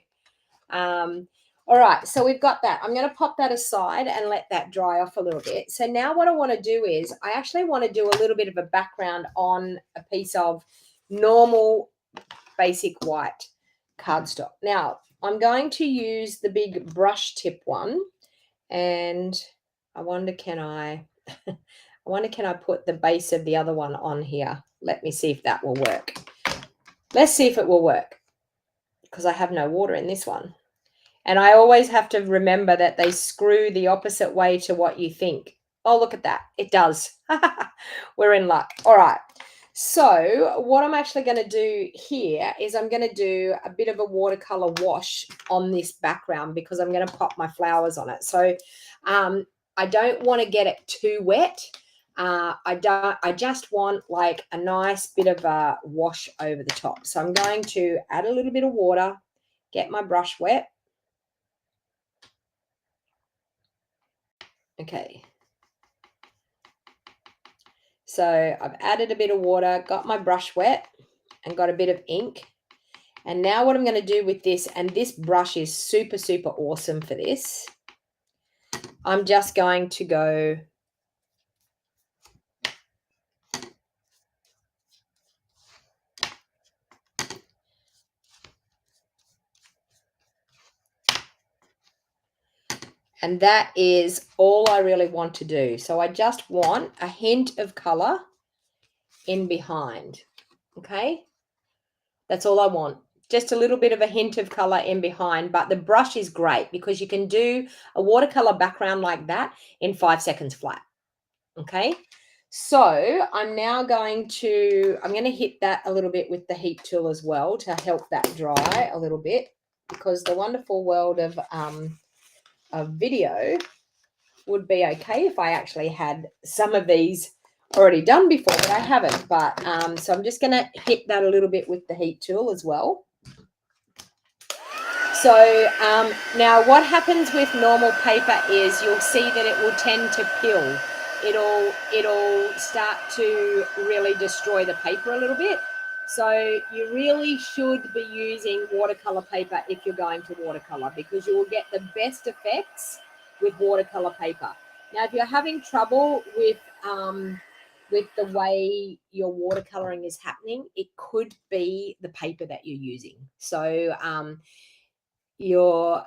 All right, so we've got that. I'm going to pop that aside and let that dry off a little bit. So now what I want to do is I actually want to do a little bit of a background on a piece of normal basic white cardstock. Now, I'm going to use the big brush tip one, and I wonder, can I put the base of the other one on here? Let me see if that will work. Let's see if it will work, because I have no water in this one. And I always have to remember that they screw the opposite way to what you think. Oh, look at that. It does. We're in luck. All right. So what I'm actually going to do here is I'm going to do a bit of a watercolor wash on this background, because I'm going to pop my flowers on it. So I don't want to get it too wet. I just want like a nice bit of a wash over the top. So I'm going to add a little bit of water, get my brush wet. Okay. So I've added a bit of water, got my brush wet, and got a bit of ink. And now what I'm going to do with this, and this brush is super, super awesome for this, I'm just going to go and that is all I really want to do. So I just want a hint of color in behind. Okay, that's all I want. Just a little bit of a hint of color in behind, but the brush is great because you can do a watercolor background like that in 5 seconds flat. Okay, so I'm now going to hit that a little bit with the heat tool as well to help that dry a little bit, because the wonderful world of video, would be okay if I actually had some of these already done before, but I haven't. But so I'm just going to hit that a little bit with the heat tool as well. So now what happens with normal paper is you'll see that it will tend to pill. It'll start to really destroy the paper a little bit. So you really should be using watercolor paper if you're going to watercolor, because you will get the best effects with watercolor paper. Now, if you're having trouble with the way your watercoloring is happening, it could be the paper that you're using. So your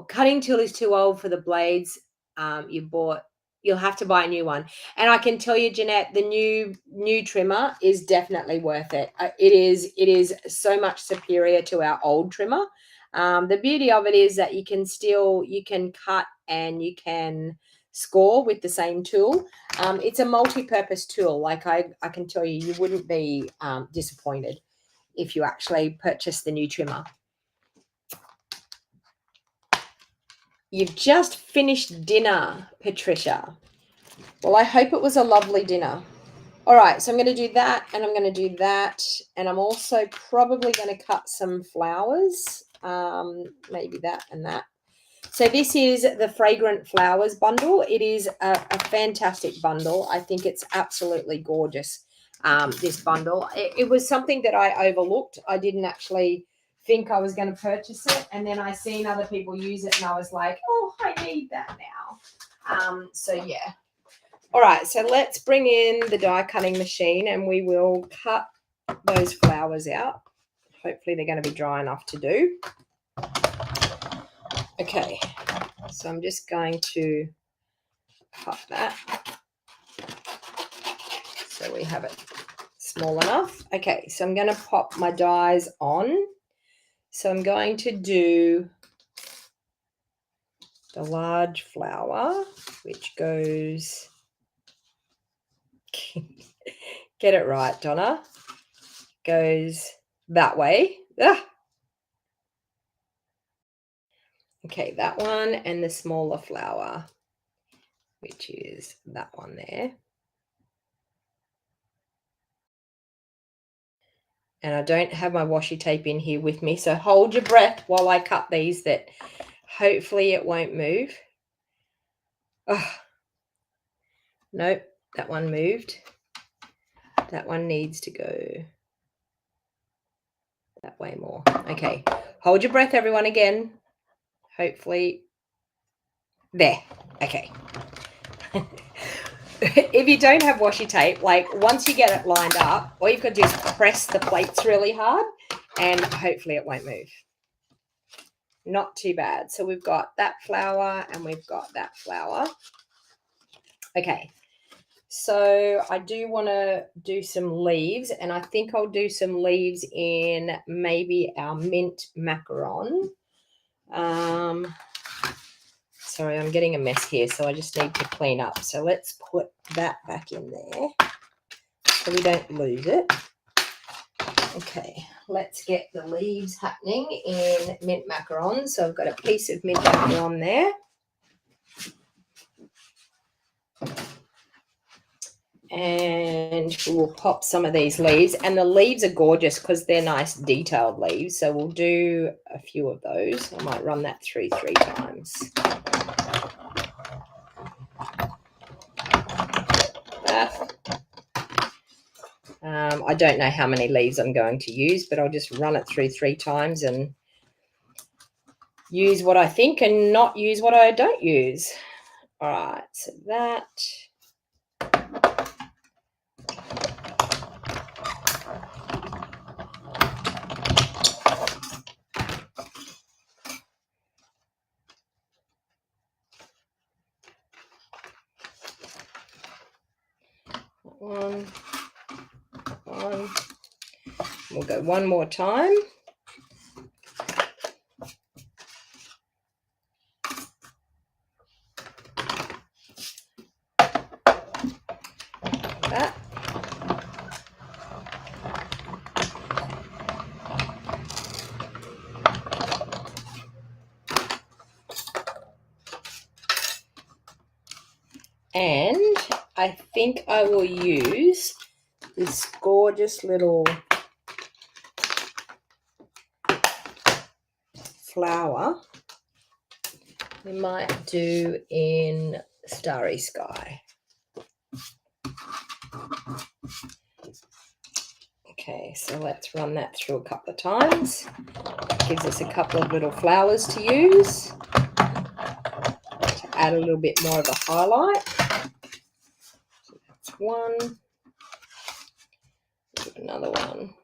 cutting tool is too old for the blades you'll have to buy a new one. And I can tell you, Jeanette, the new trimmer is definitely worth it. It is so much superior to our old trimmer. The beauty of it is that you can cut and you can score with the same tool. It's a multi-purpose tool. Like I can tell you, you wouldn't be disappointed if you actually purchase the new trimmer. You've just finished dinner, Patricia. Well, I hope it was a lovely dinner. All right, so I'm going to do that, and I'm going to do that, and I'm also probably going to cut some flowers, maybe that and that. So this is the Fragrant Flowers bundle. It is a fantastic bundle. I think it's absolutely gorgeous, this bundle. It was something that I overlooked. I didn't actually think I was going to purchase it, and then I seen other people use it, and I was like, oh, I need that now. So yeah. All right, so let's bring in the die cutting machine, and we will cut those flowers out. Hopefully they're going to be dry enough to do. Okay, so I'm just going to cut that so we have it small enough. Okay, so I'm going to pop my dies on. So I'm going to do the large flower, which goes, get it right, Donna, goes that way. Ah. Okay, that one, and the smaller flower, which is that one there. And I don't have my washi tape in here with me, so hold your breath while I cut these, that hopefully it won't move. Oh, nope, that one moved. That one needs to go that way more. Okay, hold your breath, everyone, again. Hopefully, there. Okay. If you don't have washi tape, like once you get it lined up, all you've got to do is press the plates really hard, and hopefully it won't move. Not too bad. So we've got that flower and we've got that flower. Okay. So I do want to do some leaves, and I think I'll do some leaves in maybe our mint macaron. Sorry, I'm getting a mess here, so I just need to clean up. So let's put that back in there so we don't lose it. Okay, let's get the leaves happening in mint macaron. So I've got a piece of mint macaron there. And we'll pop some of these leaves, and the leaves are gorgeous because they're nice detailed leaves. So we'll do a few of those. I might run that through 3 times. I don't know how many leaves I'm going to use, but I'll just run it through 3 times and use what I think and not use what I don't use. All right, so that. One. We'll go one more time. That. I think I will use this gorgeous little flower. We might do in Starry Sky. Okay, so let's run that through a couple of times. Gives us a couple of little flowers to use to add a little bit more of a highlight. So that's one. Do another one.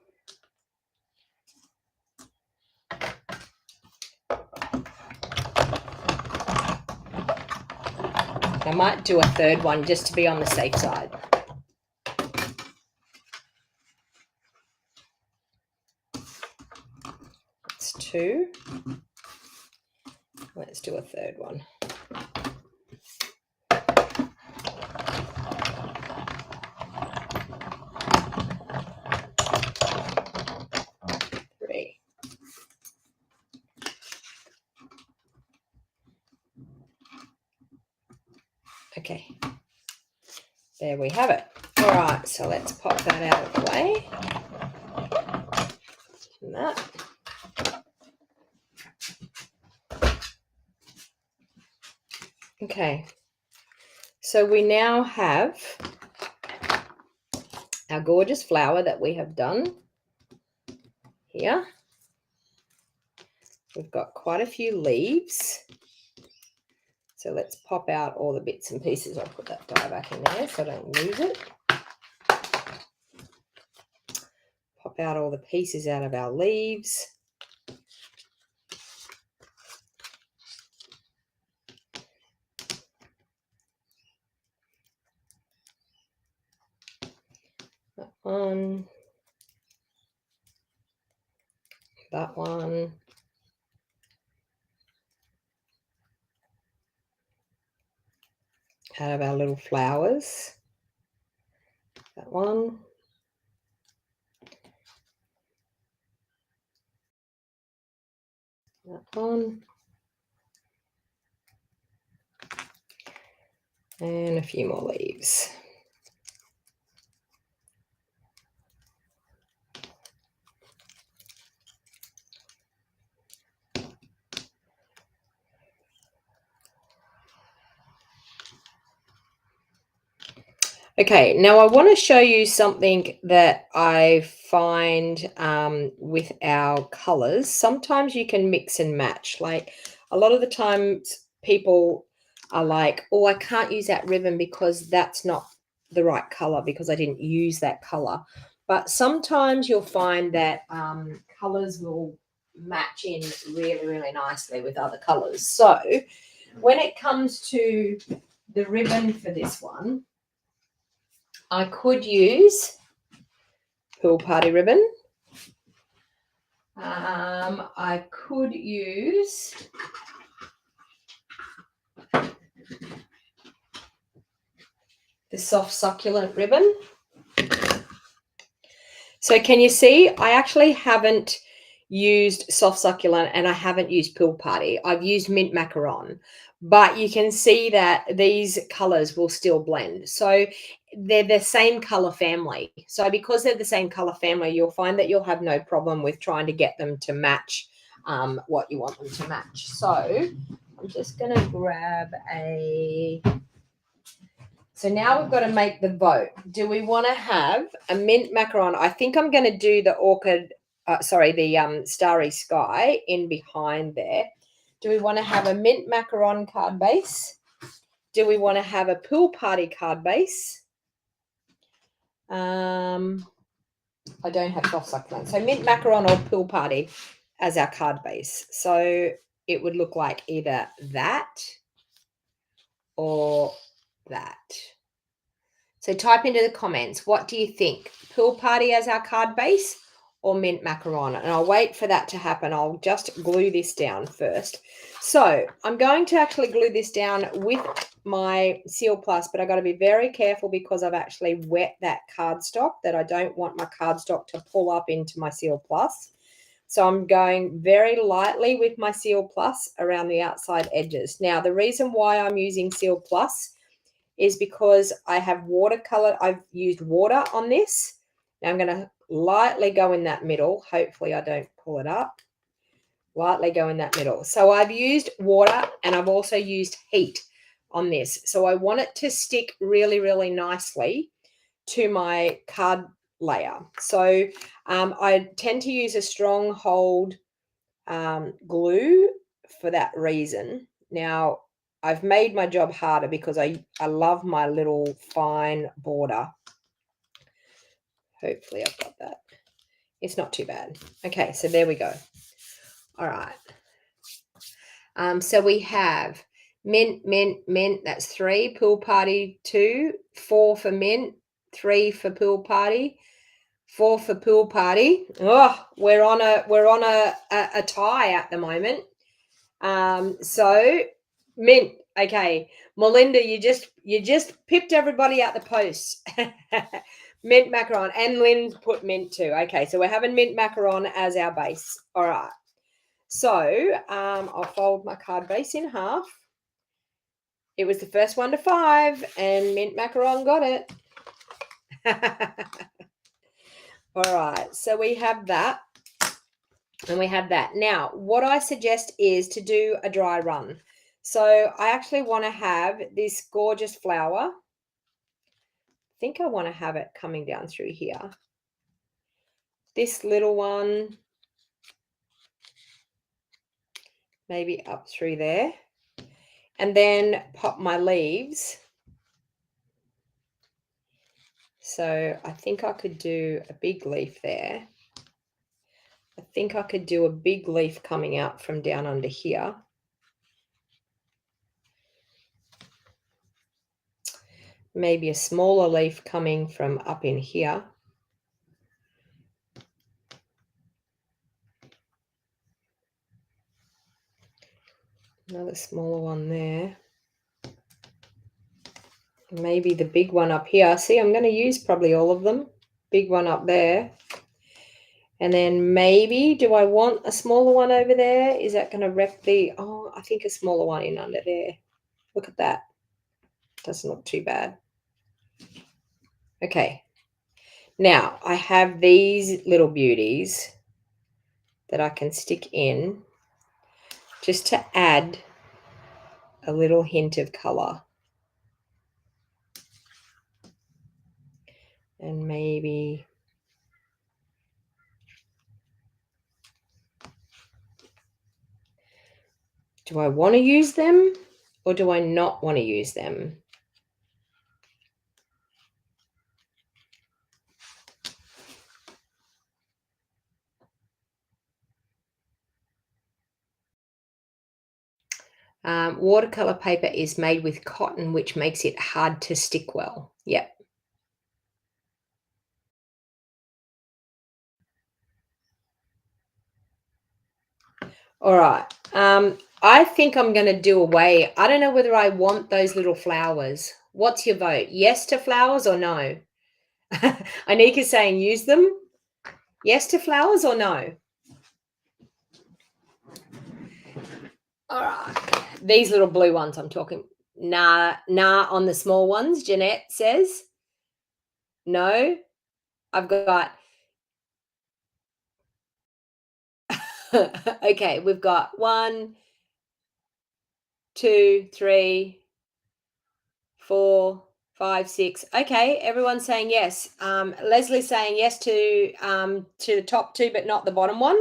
I might do a third one just to be on the safe side. That's two. Let's do a third one. Three. Okay. There we have it. All right, so let's pop that out of the way. And that. Okay, so we now have our gorgeous flower that we have done here. We've got quite a few leaves. So let's pop out all the bits and pieces. I'll put that die back in there so I don't lose it. Pop out all the pieces out of our leaves. That one. That one. Out of our little flowers. That one. That one. And a few more leaves. Okay, now I want to show you something that I find with our colors. Sometimes you can mix and match. Like a lot of the times people are like, oh, I can't use that ribbon because that's not the right color because I didn't use that color. But sometimes you'll find that colors will match in really, really nicely with other colors. So when it comes to the ribbon for this one, I could use Pool Party ribbon. I could use the Soft Succulent ribbon. So can you see, I actually haven't used Soft Succulent and I haven't used Pool Party. I've used Mint Macaron, but you can see that these colors will still blend. So they're the same color family. So because they're the same color family, you'll find that you'll have no problem with trying to get them to match what you want them to match. So I'm just going to grab a... So now we've got to make the vote. Do we want to have a Mint Macaron? I think I'm going to do the orchid, the Starry Sky in behind there. Do we want to have a Mint Macaron card base? Do we want to have a Pool Party card base? I don't have Soft Succulent. So Mint Macaron or Pool Party as our card base. So it would look like either that or that. So type into the comments, what do you think? Pool Party as our card base or Mint Macaron? And I'll wait for that to happen. I'll just glue this down first. So I'm going to actually glue this down with my Seal Plus, but I've got to be very careful because I've actually wet that cardstock, that I don't want my cardstock to pull up into my Seal Plus. So I'm going very lightly with my Seal Plus around the outside edges. Now, the reason why I'm using Seal Plus is because I have watercolor. I've used water on this. Now I'm going to lightly go in that middle. Hopefully I don't pull it up. Lightly go in that middle. So I've used water and I've also used heat on this. So I want it to stick really, really nicely to my card layer. So I tend to use a strong hold glue for that reason. Now, I've made my job harder because I love my little fine border. Hopefully I've got that. It's not too bad. Okay, so there we go. All right. So we have mint, mint, mint. That's 3. Pool party 2. 4 for mint. 3 for pool party. 4 for pool party. Oh, we're on a tie at the moment. So mint. Okay, Melinda, you just pipped everybody out the post. Mint macaron, and Lynn put mint too. Okay, so we're having mint macaron as our base. All right. So I'll fold my card base in half. It was the first one to 5, and mint macaron got it. All right, so we have that, and we have that. Now, what I suggest is to do a dry run. So I actually want to have this gorgeous flower. I think I want to have it coming down through here. This little one, maybe up through there. And then pop my leaves. So I think I could do a big leaf there. I think I could do a big leaf coming out from down under here. Maybe a smaller leaf coming from up in here. Another smaller one there. Maybe the big one up here. See, I'm going to use probably all of them. Big one up there. And then maybe, do I want a smaller one over there? Is that going to wreck the, oh, I think a smaller one in under there. Look at that. Doesn't look too bad. Okay. Now, I have these little beauties that I can stick in just to add a little hint of color. And maybe do I want to use them or do I not want to use them? Watercolor paper is made with cotton, which makes it hard to stick well. Yep. All right. I think I'm going to do away. I don't know whether I want those little flowers. What's your vote? Yes to flowers or no? Anika's saying use them. Yes to flowers or no? All right. These little blue ones I'm talking. Nah on the small ones, Jeanette says. No. I've got okay, we've got 1, 2, 3, 4, 5, 6. Okay, everyone's saying yes. Leslie's saying yes to the top 2, but not the bottom one.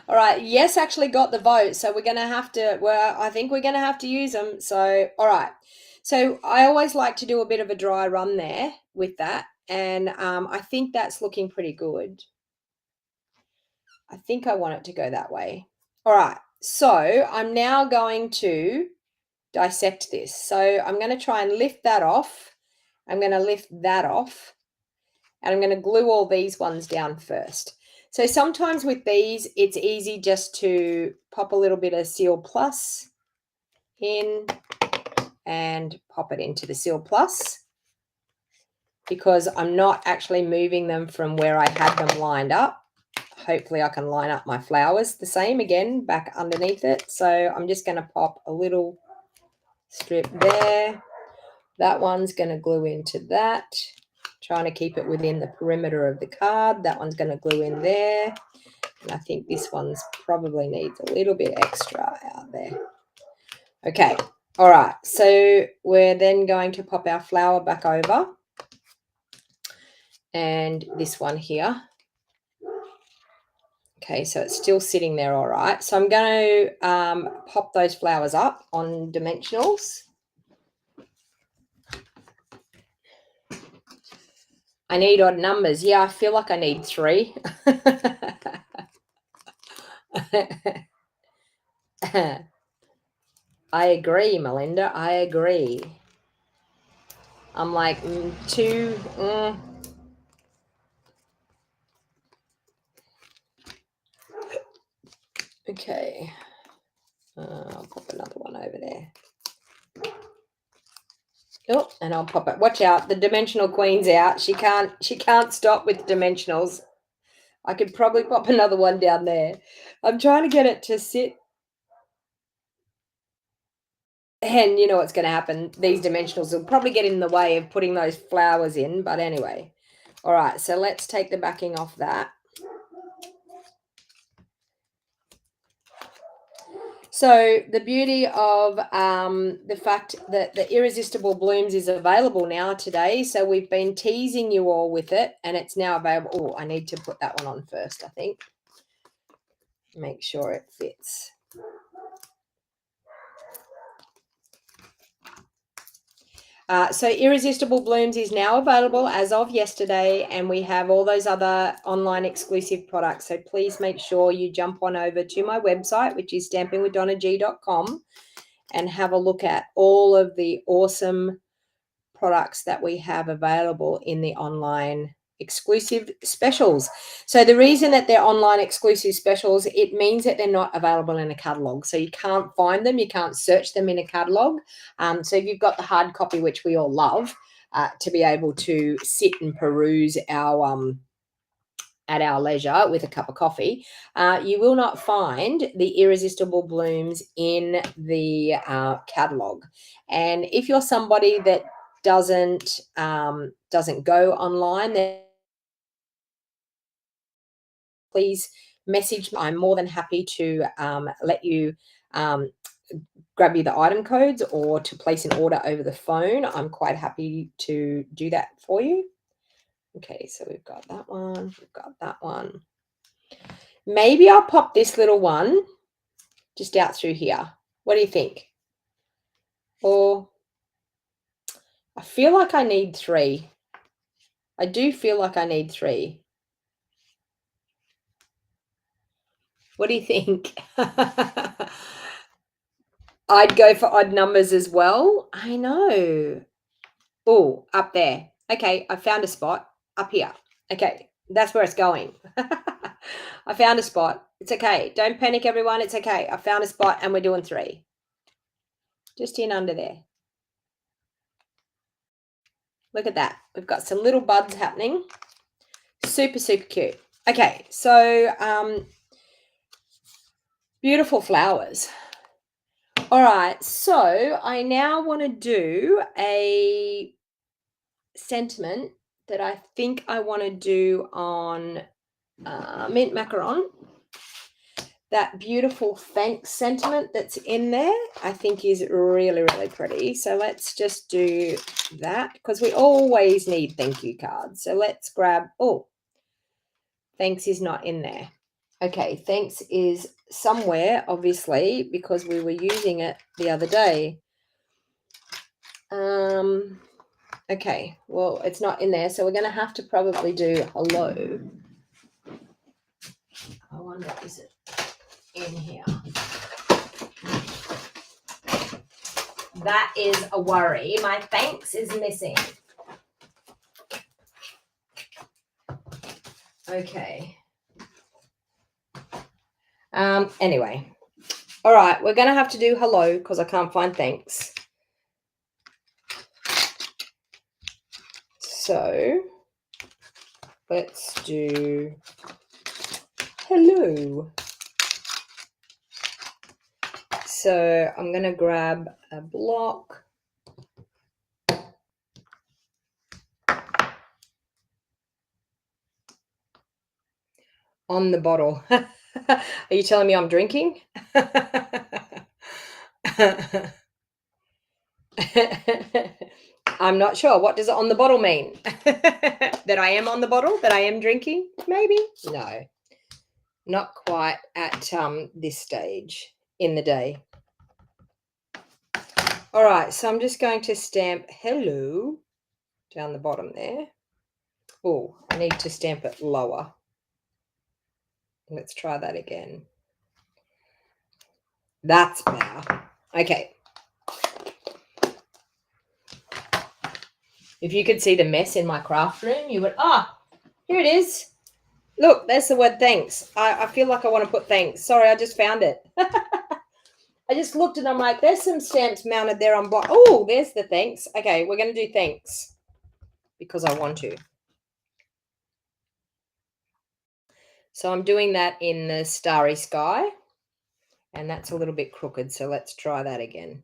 All right, yes actually got the vote, so we're going to have to, well, I think we're going to have to use them. So, all right. So I always like to do a bit of a dry run there with that, and I think that's looking pretty good. I think I want it to go that way. All right, so I'm now going to dissect this. So I'm going to try and lift that off. I'm going to lift that off, and I'm going to glue all these ones down first. So sometimes with these, it's easy just to pop a little bit of Seal Plus in and pop it into the Seal Plus, because I'm not actually moving them from where I had them lined up. hopefully I can line up my flowers the same again back underneath it. So I'm just going to pop a little strip there. That one's going to glue into that, trying to keep it within the perimeter of the card. That one's going to glue in there. And I think this one's probably needs a little bit extra out there. Okay. All right. So we're then going to pop our flower back over. And this one here. Okay, so it's still sitting there all right. So I'm going to pop those flowers up on dimensionals. I need odd numbers. Yeah, I feel like I need 3. I agree, Melinda. I agree. I'm like 2. Okay. I'll pop another one over there. Oh, and I'll pop it. Watch out, the dimensional queen's out. She can't stop with dimensionals. I could probably pop another one down there. I'm trying to get it to sit. And you know what's going to happen. These dimensionals will probably get in the way of putting those flowers in. But anyway. All right, so let's take the backing off that. So the beauty of the fact that the Irresistible Blooms is available now today. So we've been teasing you all with it, and it's now available. Oh, I need to put that one on first, I think. Make sure it fits. So Irresistible Blooms is now available as of yesterday, and we have all those other online exclusive products. So please make sure you jump on over to my website, which is stampingwithdonnag.com, and have a look at all of the awesome products that we have available in the online exclusive specials. So the reason that they're online exclusive specials, it means that they're not available in a catalog. So you can't find them, you can't search them in a catalog. So if you've got the hard copy, which we all love, to be able to sit and peruse our at our leisure with a cup of coffee, you will not find the Irresistible Blooms in the catalog. And if you're somebody that doesn't go online, then please message me. I'm more than happy to let you grab you the item codes or to place an order over the phone. I'm quite happy to do that for you. Okay, so we've got that one. We've got that one. Maybe I'll pop this little one just out through here. What do you think? Or I feel like I need 3. I do feel like I need 3. What do you think? I'd go for odd numbers as well. I know. Oh, up there. Okay, I found a spot up here. Okay, that's where it's going. I found a spot. It's okay. Don't panic, everyone. It's okay. I found a spot and we're doing 3. Just in under there. Look at that. We've got some little buds happening. Super, super cute. Okay, so beautiful flowers. All right, so I now want to do a sentiment that I think I want to do on mint macaron. That beautiful thanks sentiment that's in there, I think is really, really pretty. So let's just do that because we always need thank you cards. So let's grab, oh, thanks is not in there. Okay, thanks is somewhere, obviously, because we were using it the other day. Okay, well, it's not in there, so we're going to have to probably do hello. I wonder, is it in here? That is a worry. My thanks is missing. Okay. Anyway. All right, we're going to have to do hello because I can't find thanks. So let's do hello. So I'm going to grab a block. On the bottle. Are you telling me I'm drinking? I'm not sure. What does on the bottle mean? That I am on the bottle? That I am drinking? Maybe? No. Not quite at this stage in the day. All right, so I'm just going to stamp hello down the bottom there. Oh, I need to stamp it lower. Let's try that again. That's better. Okay. If you could see the mess in my craft room, you would, here it is. Look, there's the word thanks. I feel like I want to put thanks. Sorry, I just found it. I just looked and I'm like, there's some stamps mounted there on bottom. Oh, there's the thanks. Okay, we're going to do thanks because I want to. So I'm doing that in the starry sky, and that's a little bit crooked, so let's try that again.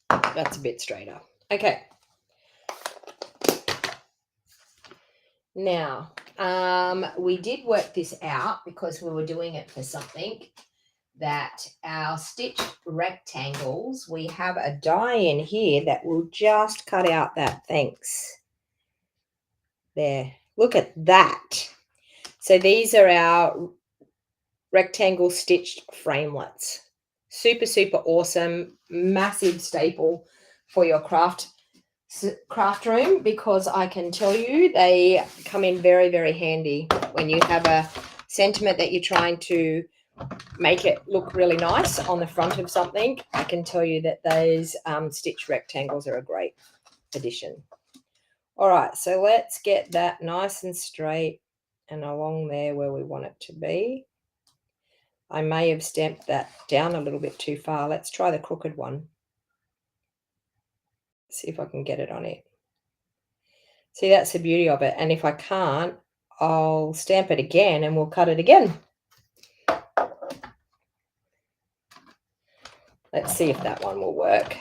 That's a bit straighter. Okay. Now, we did work this out because we were doing it for something, that our stitched rectangles, we have a die in here that will just cut out that thanks. There, look at that. So these are our rectangle stitched framelets. Super, super awesome, massive staple for your craft room, because I can tell you they come in very, very handy when you have a sentiment that you're trying to make it look really nice on the front of something. I can tell you that those stitch rectangles are a great addition. All right, so let's get that nice and straight and along there where we want it to be. I may have stamped that down a little bit too far. Let's try the crooked one. See if I can get it on it. See, that's the beauty of it. And if I can't, I'll stamp it again and we'll cut it again. Let's see if that one will work.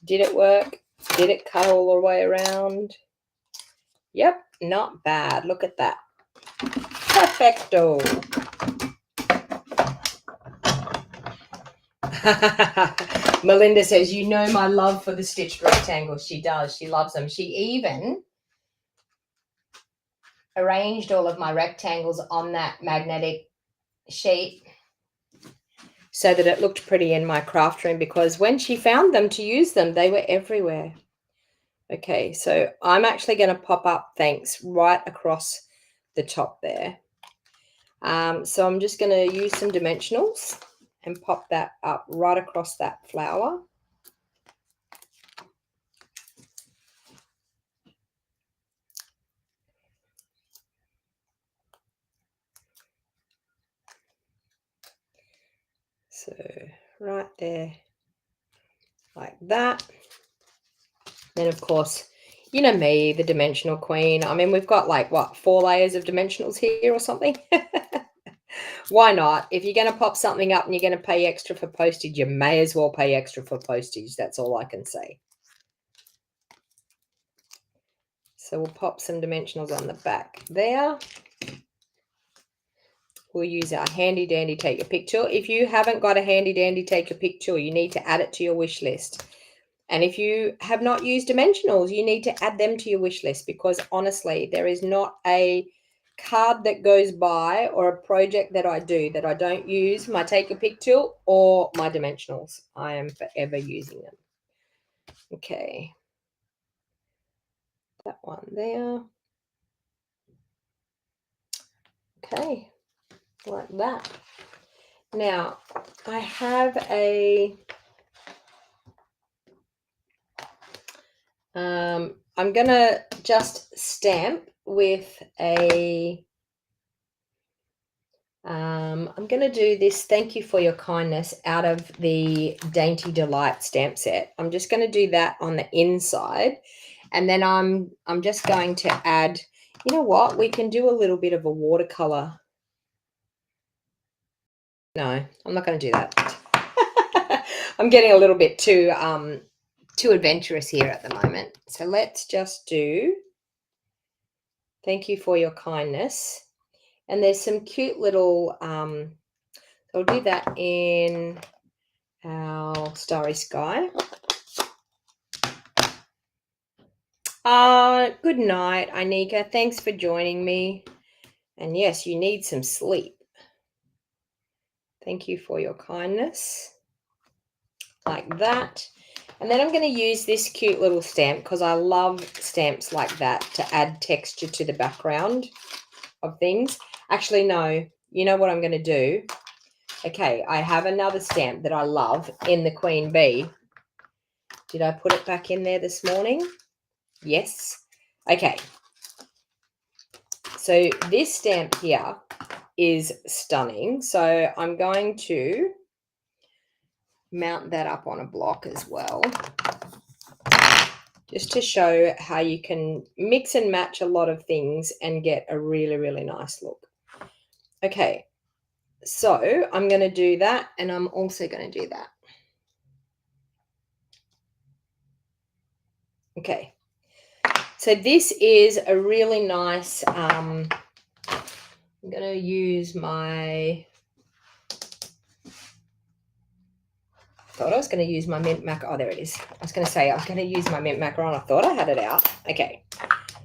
Did it work? Did it cut all the way around? Yep, not bad. Look at that. Perfecto. Melinda says, you know my love for the stitched rectangles. She does. She loves them. She even arranged all of my rectangles on that magnetic sheet so that it looked pretty in my craft room, because when she found them to use them, they were everywhere. Okay, so I'm actually going to pop up thanks right across the top there. So I'm just going to use some dimensionals and pop that up right across that flower. So right there, like that. Then, of course, you know me, the dimensional queen. I mean, we've got like, what, 4 layers of dimensionals here or something? Why not? If you're going to pop something up and you're going to pay extra for postage, you may as well pay extra for postage. That's all I can say. So we'll pop some dimensionals on the back there. We'll use our handy dandy take a pic tool. If you haven't got a handy dandy take a pic tool, you need to add it to your wish list. And if you have not used dimensionals, you need to add them to your wish list, because honestly, there is not a card that goes by or a project that I do that I don't use my take a pic tool or my dimensionals. I am forever using them. Okay. That one there. Okay. Like that. Now, I have a I'm going to just stamp with a I'm going to do this thank you for your kindness out of the Dainty Delight stamp set. I'm just going to do that on the inside, and then I'm just going to add, you know what, we can do a little bit of a watercolor. No, I'm not going to do that. I'm getting a little bit too adventurous here at the moment. So let's just do thank you for your kindness. And there's some cute little, I'll do that in our Starry Sky. Good night, Anika. Thanks for joining me. And yes, you need some sleep. Thank you for your kindness. Like that. And then I'm going to use this cute little stamp because I love stamps like that to add texture to the background of things. Actually, no, you know what I'm going to do? Okay, I have another stamp that I love in the Queen Bee. Did I put it back in there this morning? Yes. Okay. So this stamp here is stunning. So I'm going to mount that up on a block as well, just to show how you can mix and match a lot of things and get a really, really nice look. Okay, so I'm going to do that, and I'm also going to do that. Okay, so this is a really nice, I'm going to use my, I thought I was going to use my mint macaron. Oh, there it is. I was going to say I'm going to use my mint macaron. I thought I had it out. Okay,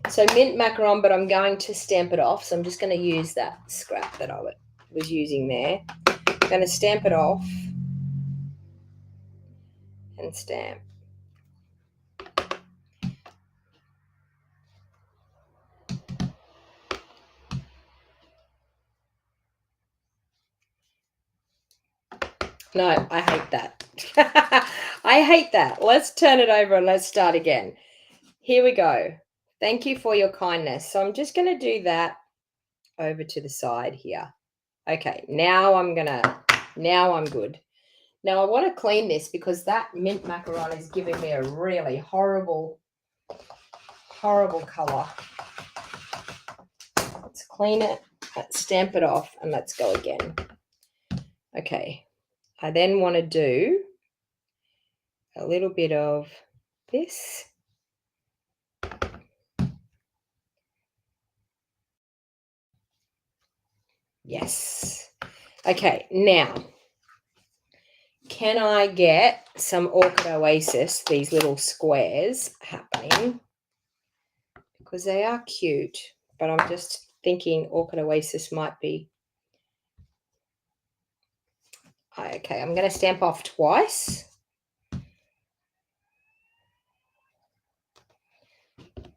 so mint macaron, but I'm going to stamp it off. So I'm just going to use that scrap that I was using there. I'm going to stamp it off and stamp. No, I hate that. I hate that. Let's turn it over and let's start again. Here we go. Thank you for your kindness. So I'm just going to do that over to the side here. Okay, now I'm good. Now I want to clean this because that mint macaron is giving me a really horrible color. Let's clean it, let's stamp it off, and let's go again. Okay. I then want to do a little bit of this. Yes. Okay, now, can I get some Orchid Oasis, these little squares happening? Because they are cute, but I'm just thinking Orchid Oasis might be. Okay, I'm going to stamp off twice.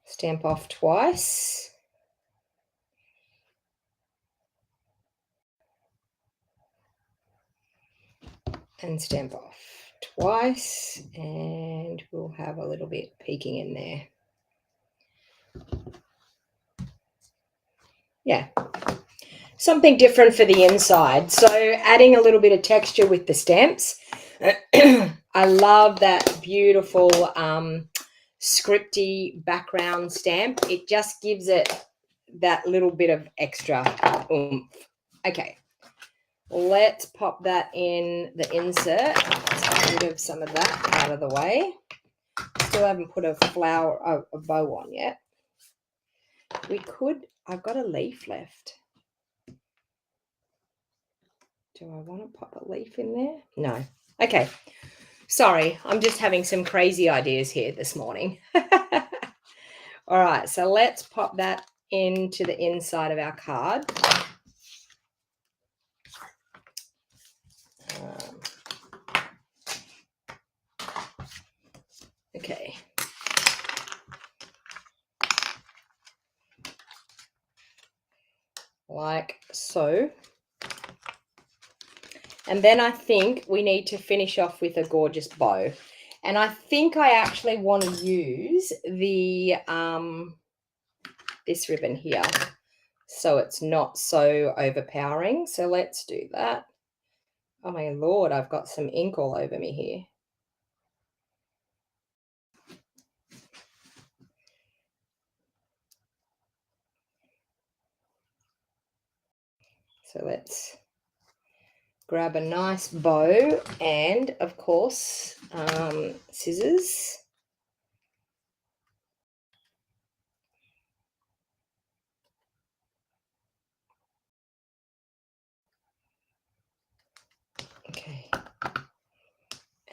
Stamp off twice. And stamp off twice, and we'll have a little bit peeking in there. Yeah, something different for the inside. So adding a little bit of texture with the stamps. I love that beautiful scripty background stamp. It just gives it that little bit of extra oomph. Okay, let's pop that in the insert. Let's get rid of some of that out of the way. Still haven't put a bow on yet. We could, I've got a leaf left. Do I want to pop a leaf in there? No. Okay. Sorry, I'm just having some crazy ideas here this morning. All right, so let's pop that into the inside of our card. Okay. Like so. And then I think we need to finish off with a gorgeous bow. And I think I actually want to use the this ribbon here. so it's not so overpowering. So let's do that. Oh my Lord, I've got some ink all over me here. So let's grab a nice bow and, of course, scissors. Okay.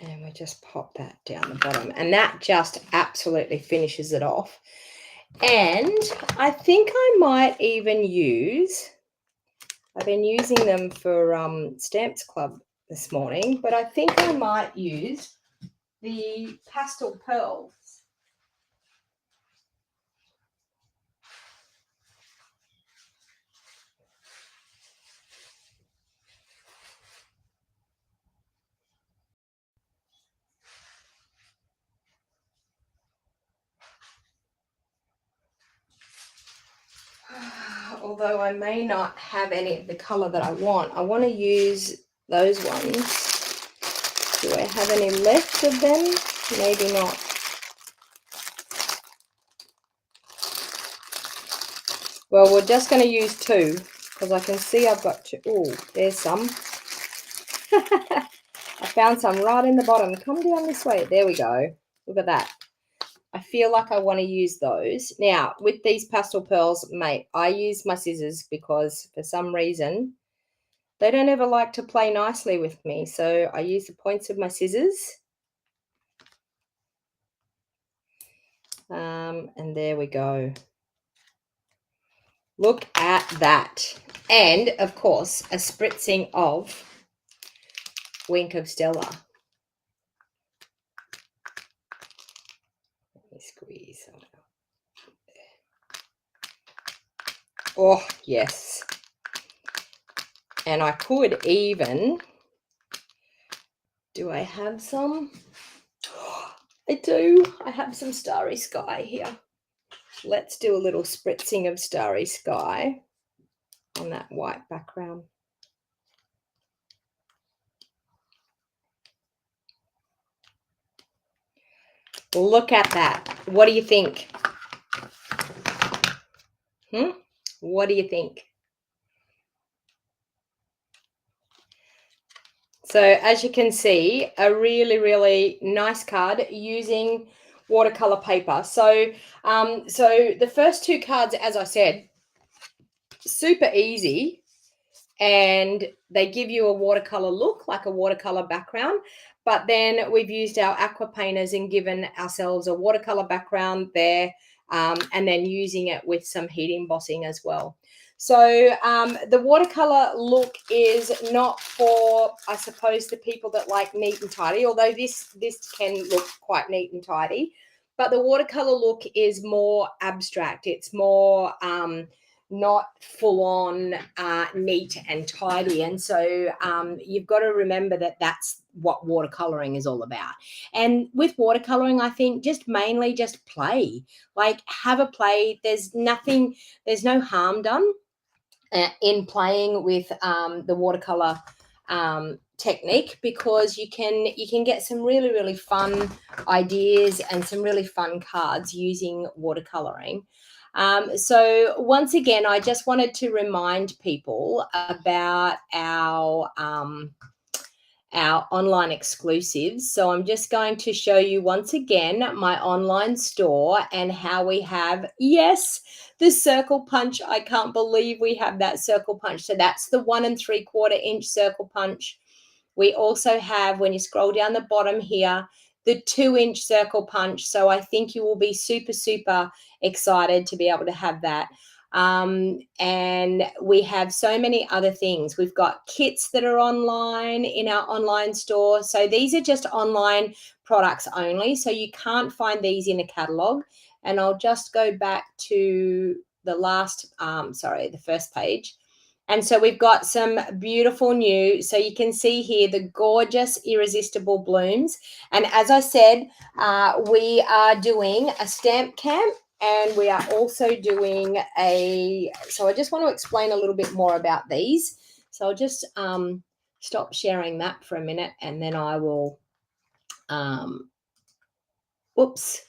And we just pop that down the bottom. And that just absolutely finishes it off. And I think I might even use, I've been using them for Stamps Club this morning, but I think I might use the pastel pearls. Although I may not have any of the color that I want to use those ones. Do I have any left of them? Maybe not. Well, we're just going to use two because I can see I've got two. Oh, there's some. I found some right in the bottom. Come down this way. There we go. Look at that. I feel like I want to use those. Now, with these pastel pearls, mate, I use my scissors because for some reason they don't ever like to play nicely with me. So I use the points of my scissors. And there we go. Look at that. And, of course, a spritzing of Wink of Stella. Let me squeeze some out. Oh, yes. And I could even, do I have some? I do. I have some Starry Sky here. Let's do a little spritzing of Starry Sky on that white background. Look at that. What do you think? What do you think? So as you can see, a really, really nice card using watercolor paper. So, so the first two cards, as I said, super easy, and they give you a watercolor look, like a watercolor background. But then we've used our aqua painters and given ourselves a watercolor background there, and then using it with some heat embossing as well. So the watercolor look is not for, I suppose, the people that like neat and tidy, although this can look quite neat and tidy. But the watercolor look is more abstract. It's more not full on neat and tidy. And so you've got to remember that that's what watercoloring is all about. And with watercoloring, I think just mainly just play, like have a play. There's no harm done in playing with the watercolor technique, because you can get some really, really fun ideas and some really fun cards using watercoloring. So once again, I just wanted to remind people about our online exclusives. So I'm just going to show you once again my online store and how we have, yes, the circle punch. I can't believe we have that circle punch. So that's the 1 3/4 inch circle punch. We also have, when you scroll down the bottom here, the 2-inch circle punch. So I think you will be super, super excited to be able to have that. And we have so many other things. We've got kits that are online in our online store. So these are just online products only. So you can't find these in a catalog. And I'll just go back to the the first page. And so we've got some beautiful new, so you can see here the gorgeous Irresistible Blooms. And as I said, we are doing a stamp camp And we are also doing so I just want to explain a little bit more about these. So I'll just stop sharing that for a minute, and then I will, whoops.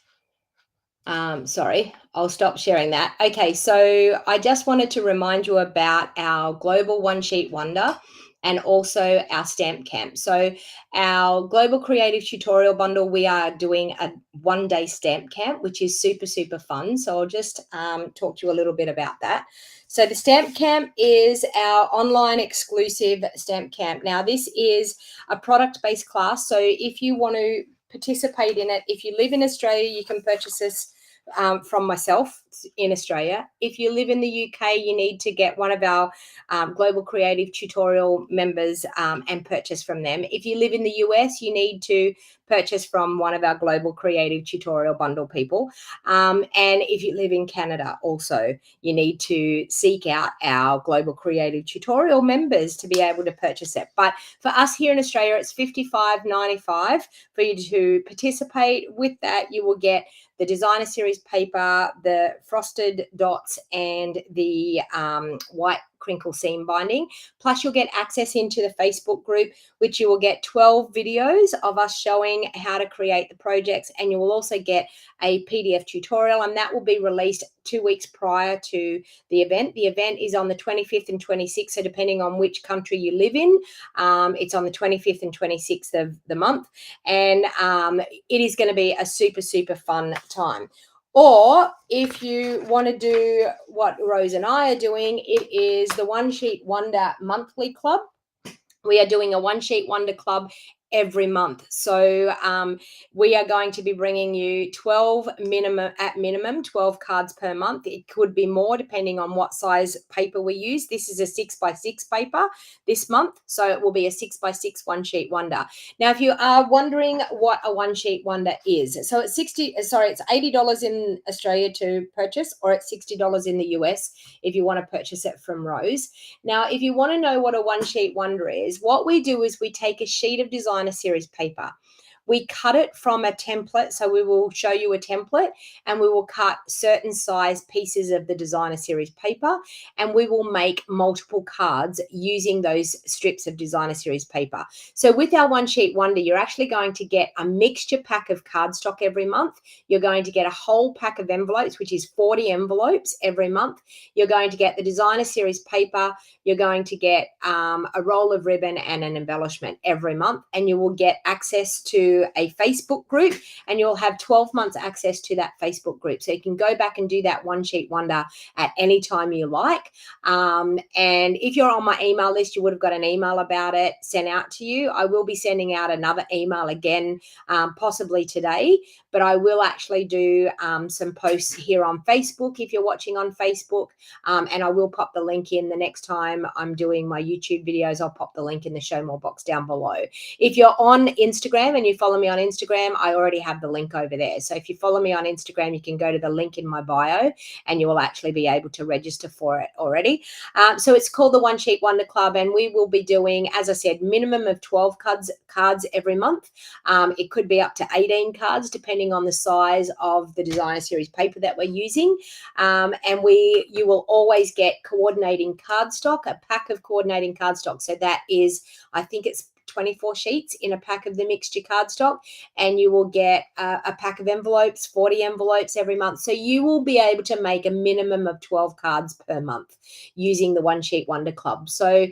Sorry, I'll stop sharing that. Okay, so I just wanted to remind you about our Global One Sheet Wonder and also our stamp camp. So our Global Creative Tutorial Bundle, we are doing a one-day stamp camp, which is super, super fun. So I'll just talk to you a little bit about that. So the stamp camp is our online exclusive stamp camp. Now, this is a product-based class. So if you want to participate in it, if you live in Australia, you can purchase this from myself in Australia. If you live in the UK, you need to get one of our Global Creative Tutorial members and purchase from them. If you live in the US, you need to purchase from one of our Global Creative Tutorial Bundle people. And if you live in Canada also, you need to seek out our Global Creative Tutorial members to be able to purchase it. But for us here in Australia, it's $55.95 for you to participate. With that, you will get the designer series paper, the frosted dots, and the white crinkle seam binding. Plus, you'll get access into the Facebook group, which you will get 12 videos of us showing how to create the projects, and you will also get a PDF tutorial, and that will be released 2 weeks prior to the event. The event is on the 25th and 26th, so depending on which country you live in, it's on the 25th and 26th of the month, and it is going to be a super, super fun time. Or if you want to do what Rose and I are doing, it is the One Sheet Wonder Monthly Club. We are doing a One Sheet Wonder Club every month. So we are going to be bringing you 12 minimum 12 cards per month. It could be more depending on what size paper we use. This is a 6x6 paper this month, so it will be a 6x6 One Sheet Wonder. Now, if you are wondering what a One Sheet Wonder is, so it's $80 in Australia to purchase, or it's $60 in the US if you want to purchase it from Rose. Now, if you want to know what a One Sheet Wonder is, what we do is we take a sheet of designer series paper. We cut it from a template. So we will show you a template, and we will cut certain size pieces of the designer series paper, and we will make multiple cards using those strips of designer series paper. So with our One Sheet Wonder, you're actually going to get a mixture pack of cardstock every month. You're going to get a whole pack of envelopes, which is 40 envelopes every month. You're going to get the designer series paper. You're going to get a roll of ribbon and an embellishment every month, and you will get access to a Facebook group, and you'll have 12 months access to that Facebook group. So you can go back and do that One Sheet Wonder at any time you like. And if you're on my email list, you would have got an email about it sent out to you. I will be sending out another email again, possibly today, but I will actually do some posts here on Facebook if you're watching on Facebook, and I will pop the link in the next time I'm doing my YouTube videos. I'll pop the link in the show more box down below. If you're on Instagram and you follow me on Instagram, I already have the link over there. So if you follow me on Instagram, you can go to the link in my bio, and you will actually be able to register for it already. So it's called the One Sheet Wonder Club, and we will be doing, as I said, minimum of 12 cards every month. It could be up to 18 cards depending on the size of the designer series paper that we're using. And you will always get coordinating cardstock, a pack of coordinating cardstock. So that is, I think it's 24 sheets in a pack of the mixture cardstock, and you will get a pack of envelopes, 40 envelopes every month. So you will be able to make a minimum of 12 cards per month using the One Sheet Wonder Club. So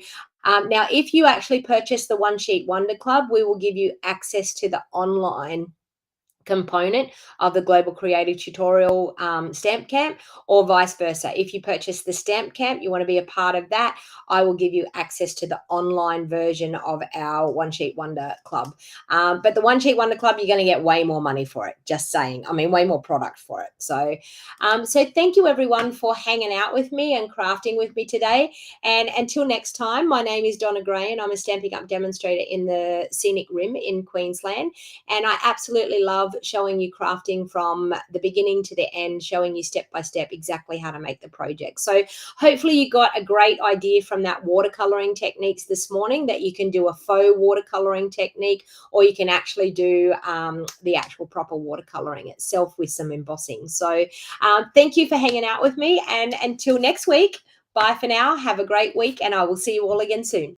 now, if you actually purchase the One Sheet Wonder Club, we will give you access to the online component of the Global Creative Tutorial Stamp Camp, or vice versa. If you purchase the Stamp Camp, you want to be a part of that, I will give you access to the online version of our One Sheet Wonder Club. But the One Sheet Wonder Club, you're going to get way more money for it, just saying. I mean, way more product for it. So thank you everyone for hanging out with me and crafting with me today. And until next time, my name is Donna Gray, and I'm a Stampin' Up demonstrator in the Scenic Rim in Queensland. And I absolutely love love showing you crafting from the beginning to the end, showing you step by step exactly how to make the project. So hopefully you got a great idea from that watercoloring techniques this morning, that you can do a faux watercoloring technique, or you can actually do the actual proper watercoloring itself with some embossing. So thank you for hanging out with me, and until next week, bye for now. Have a great week, and I will see you all again soon.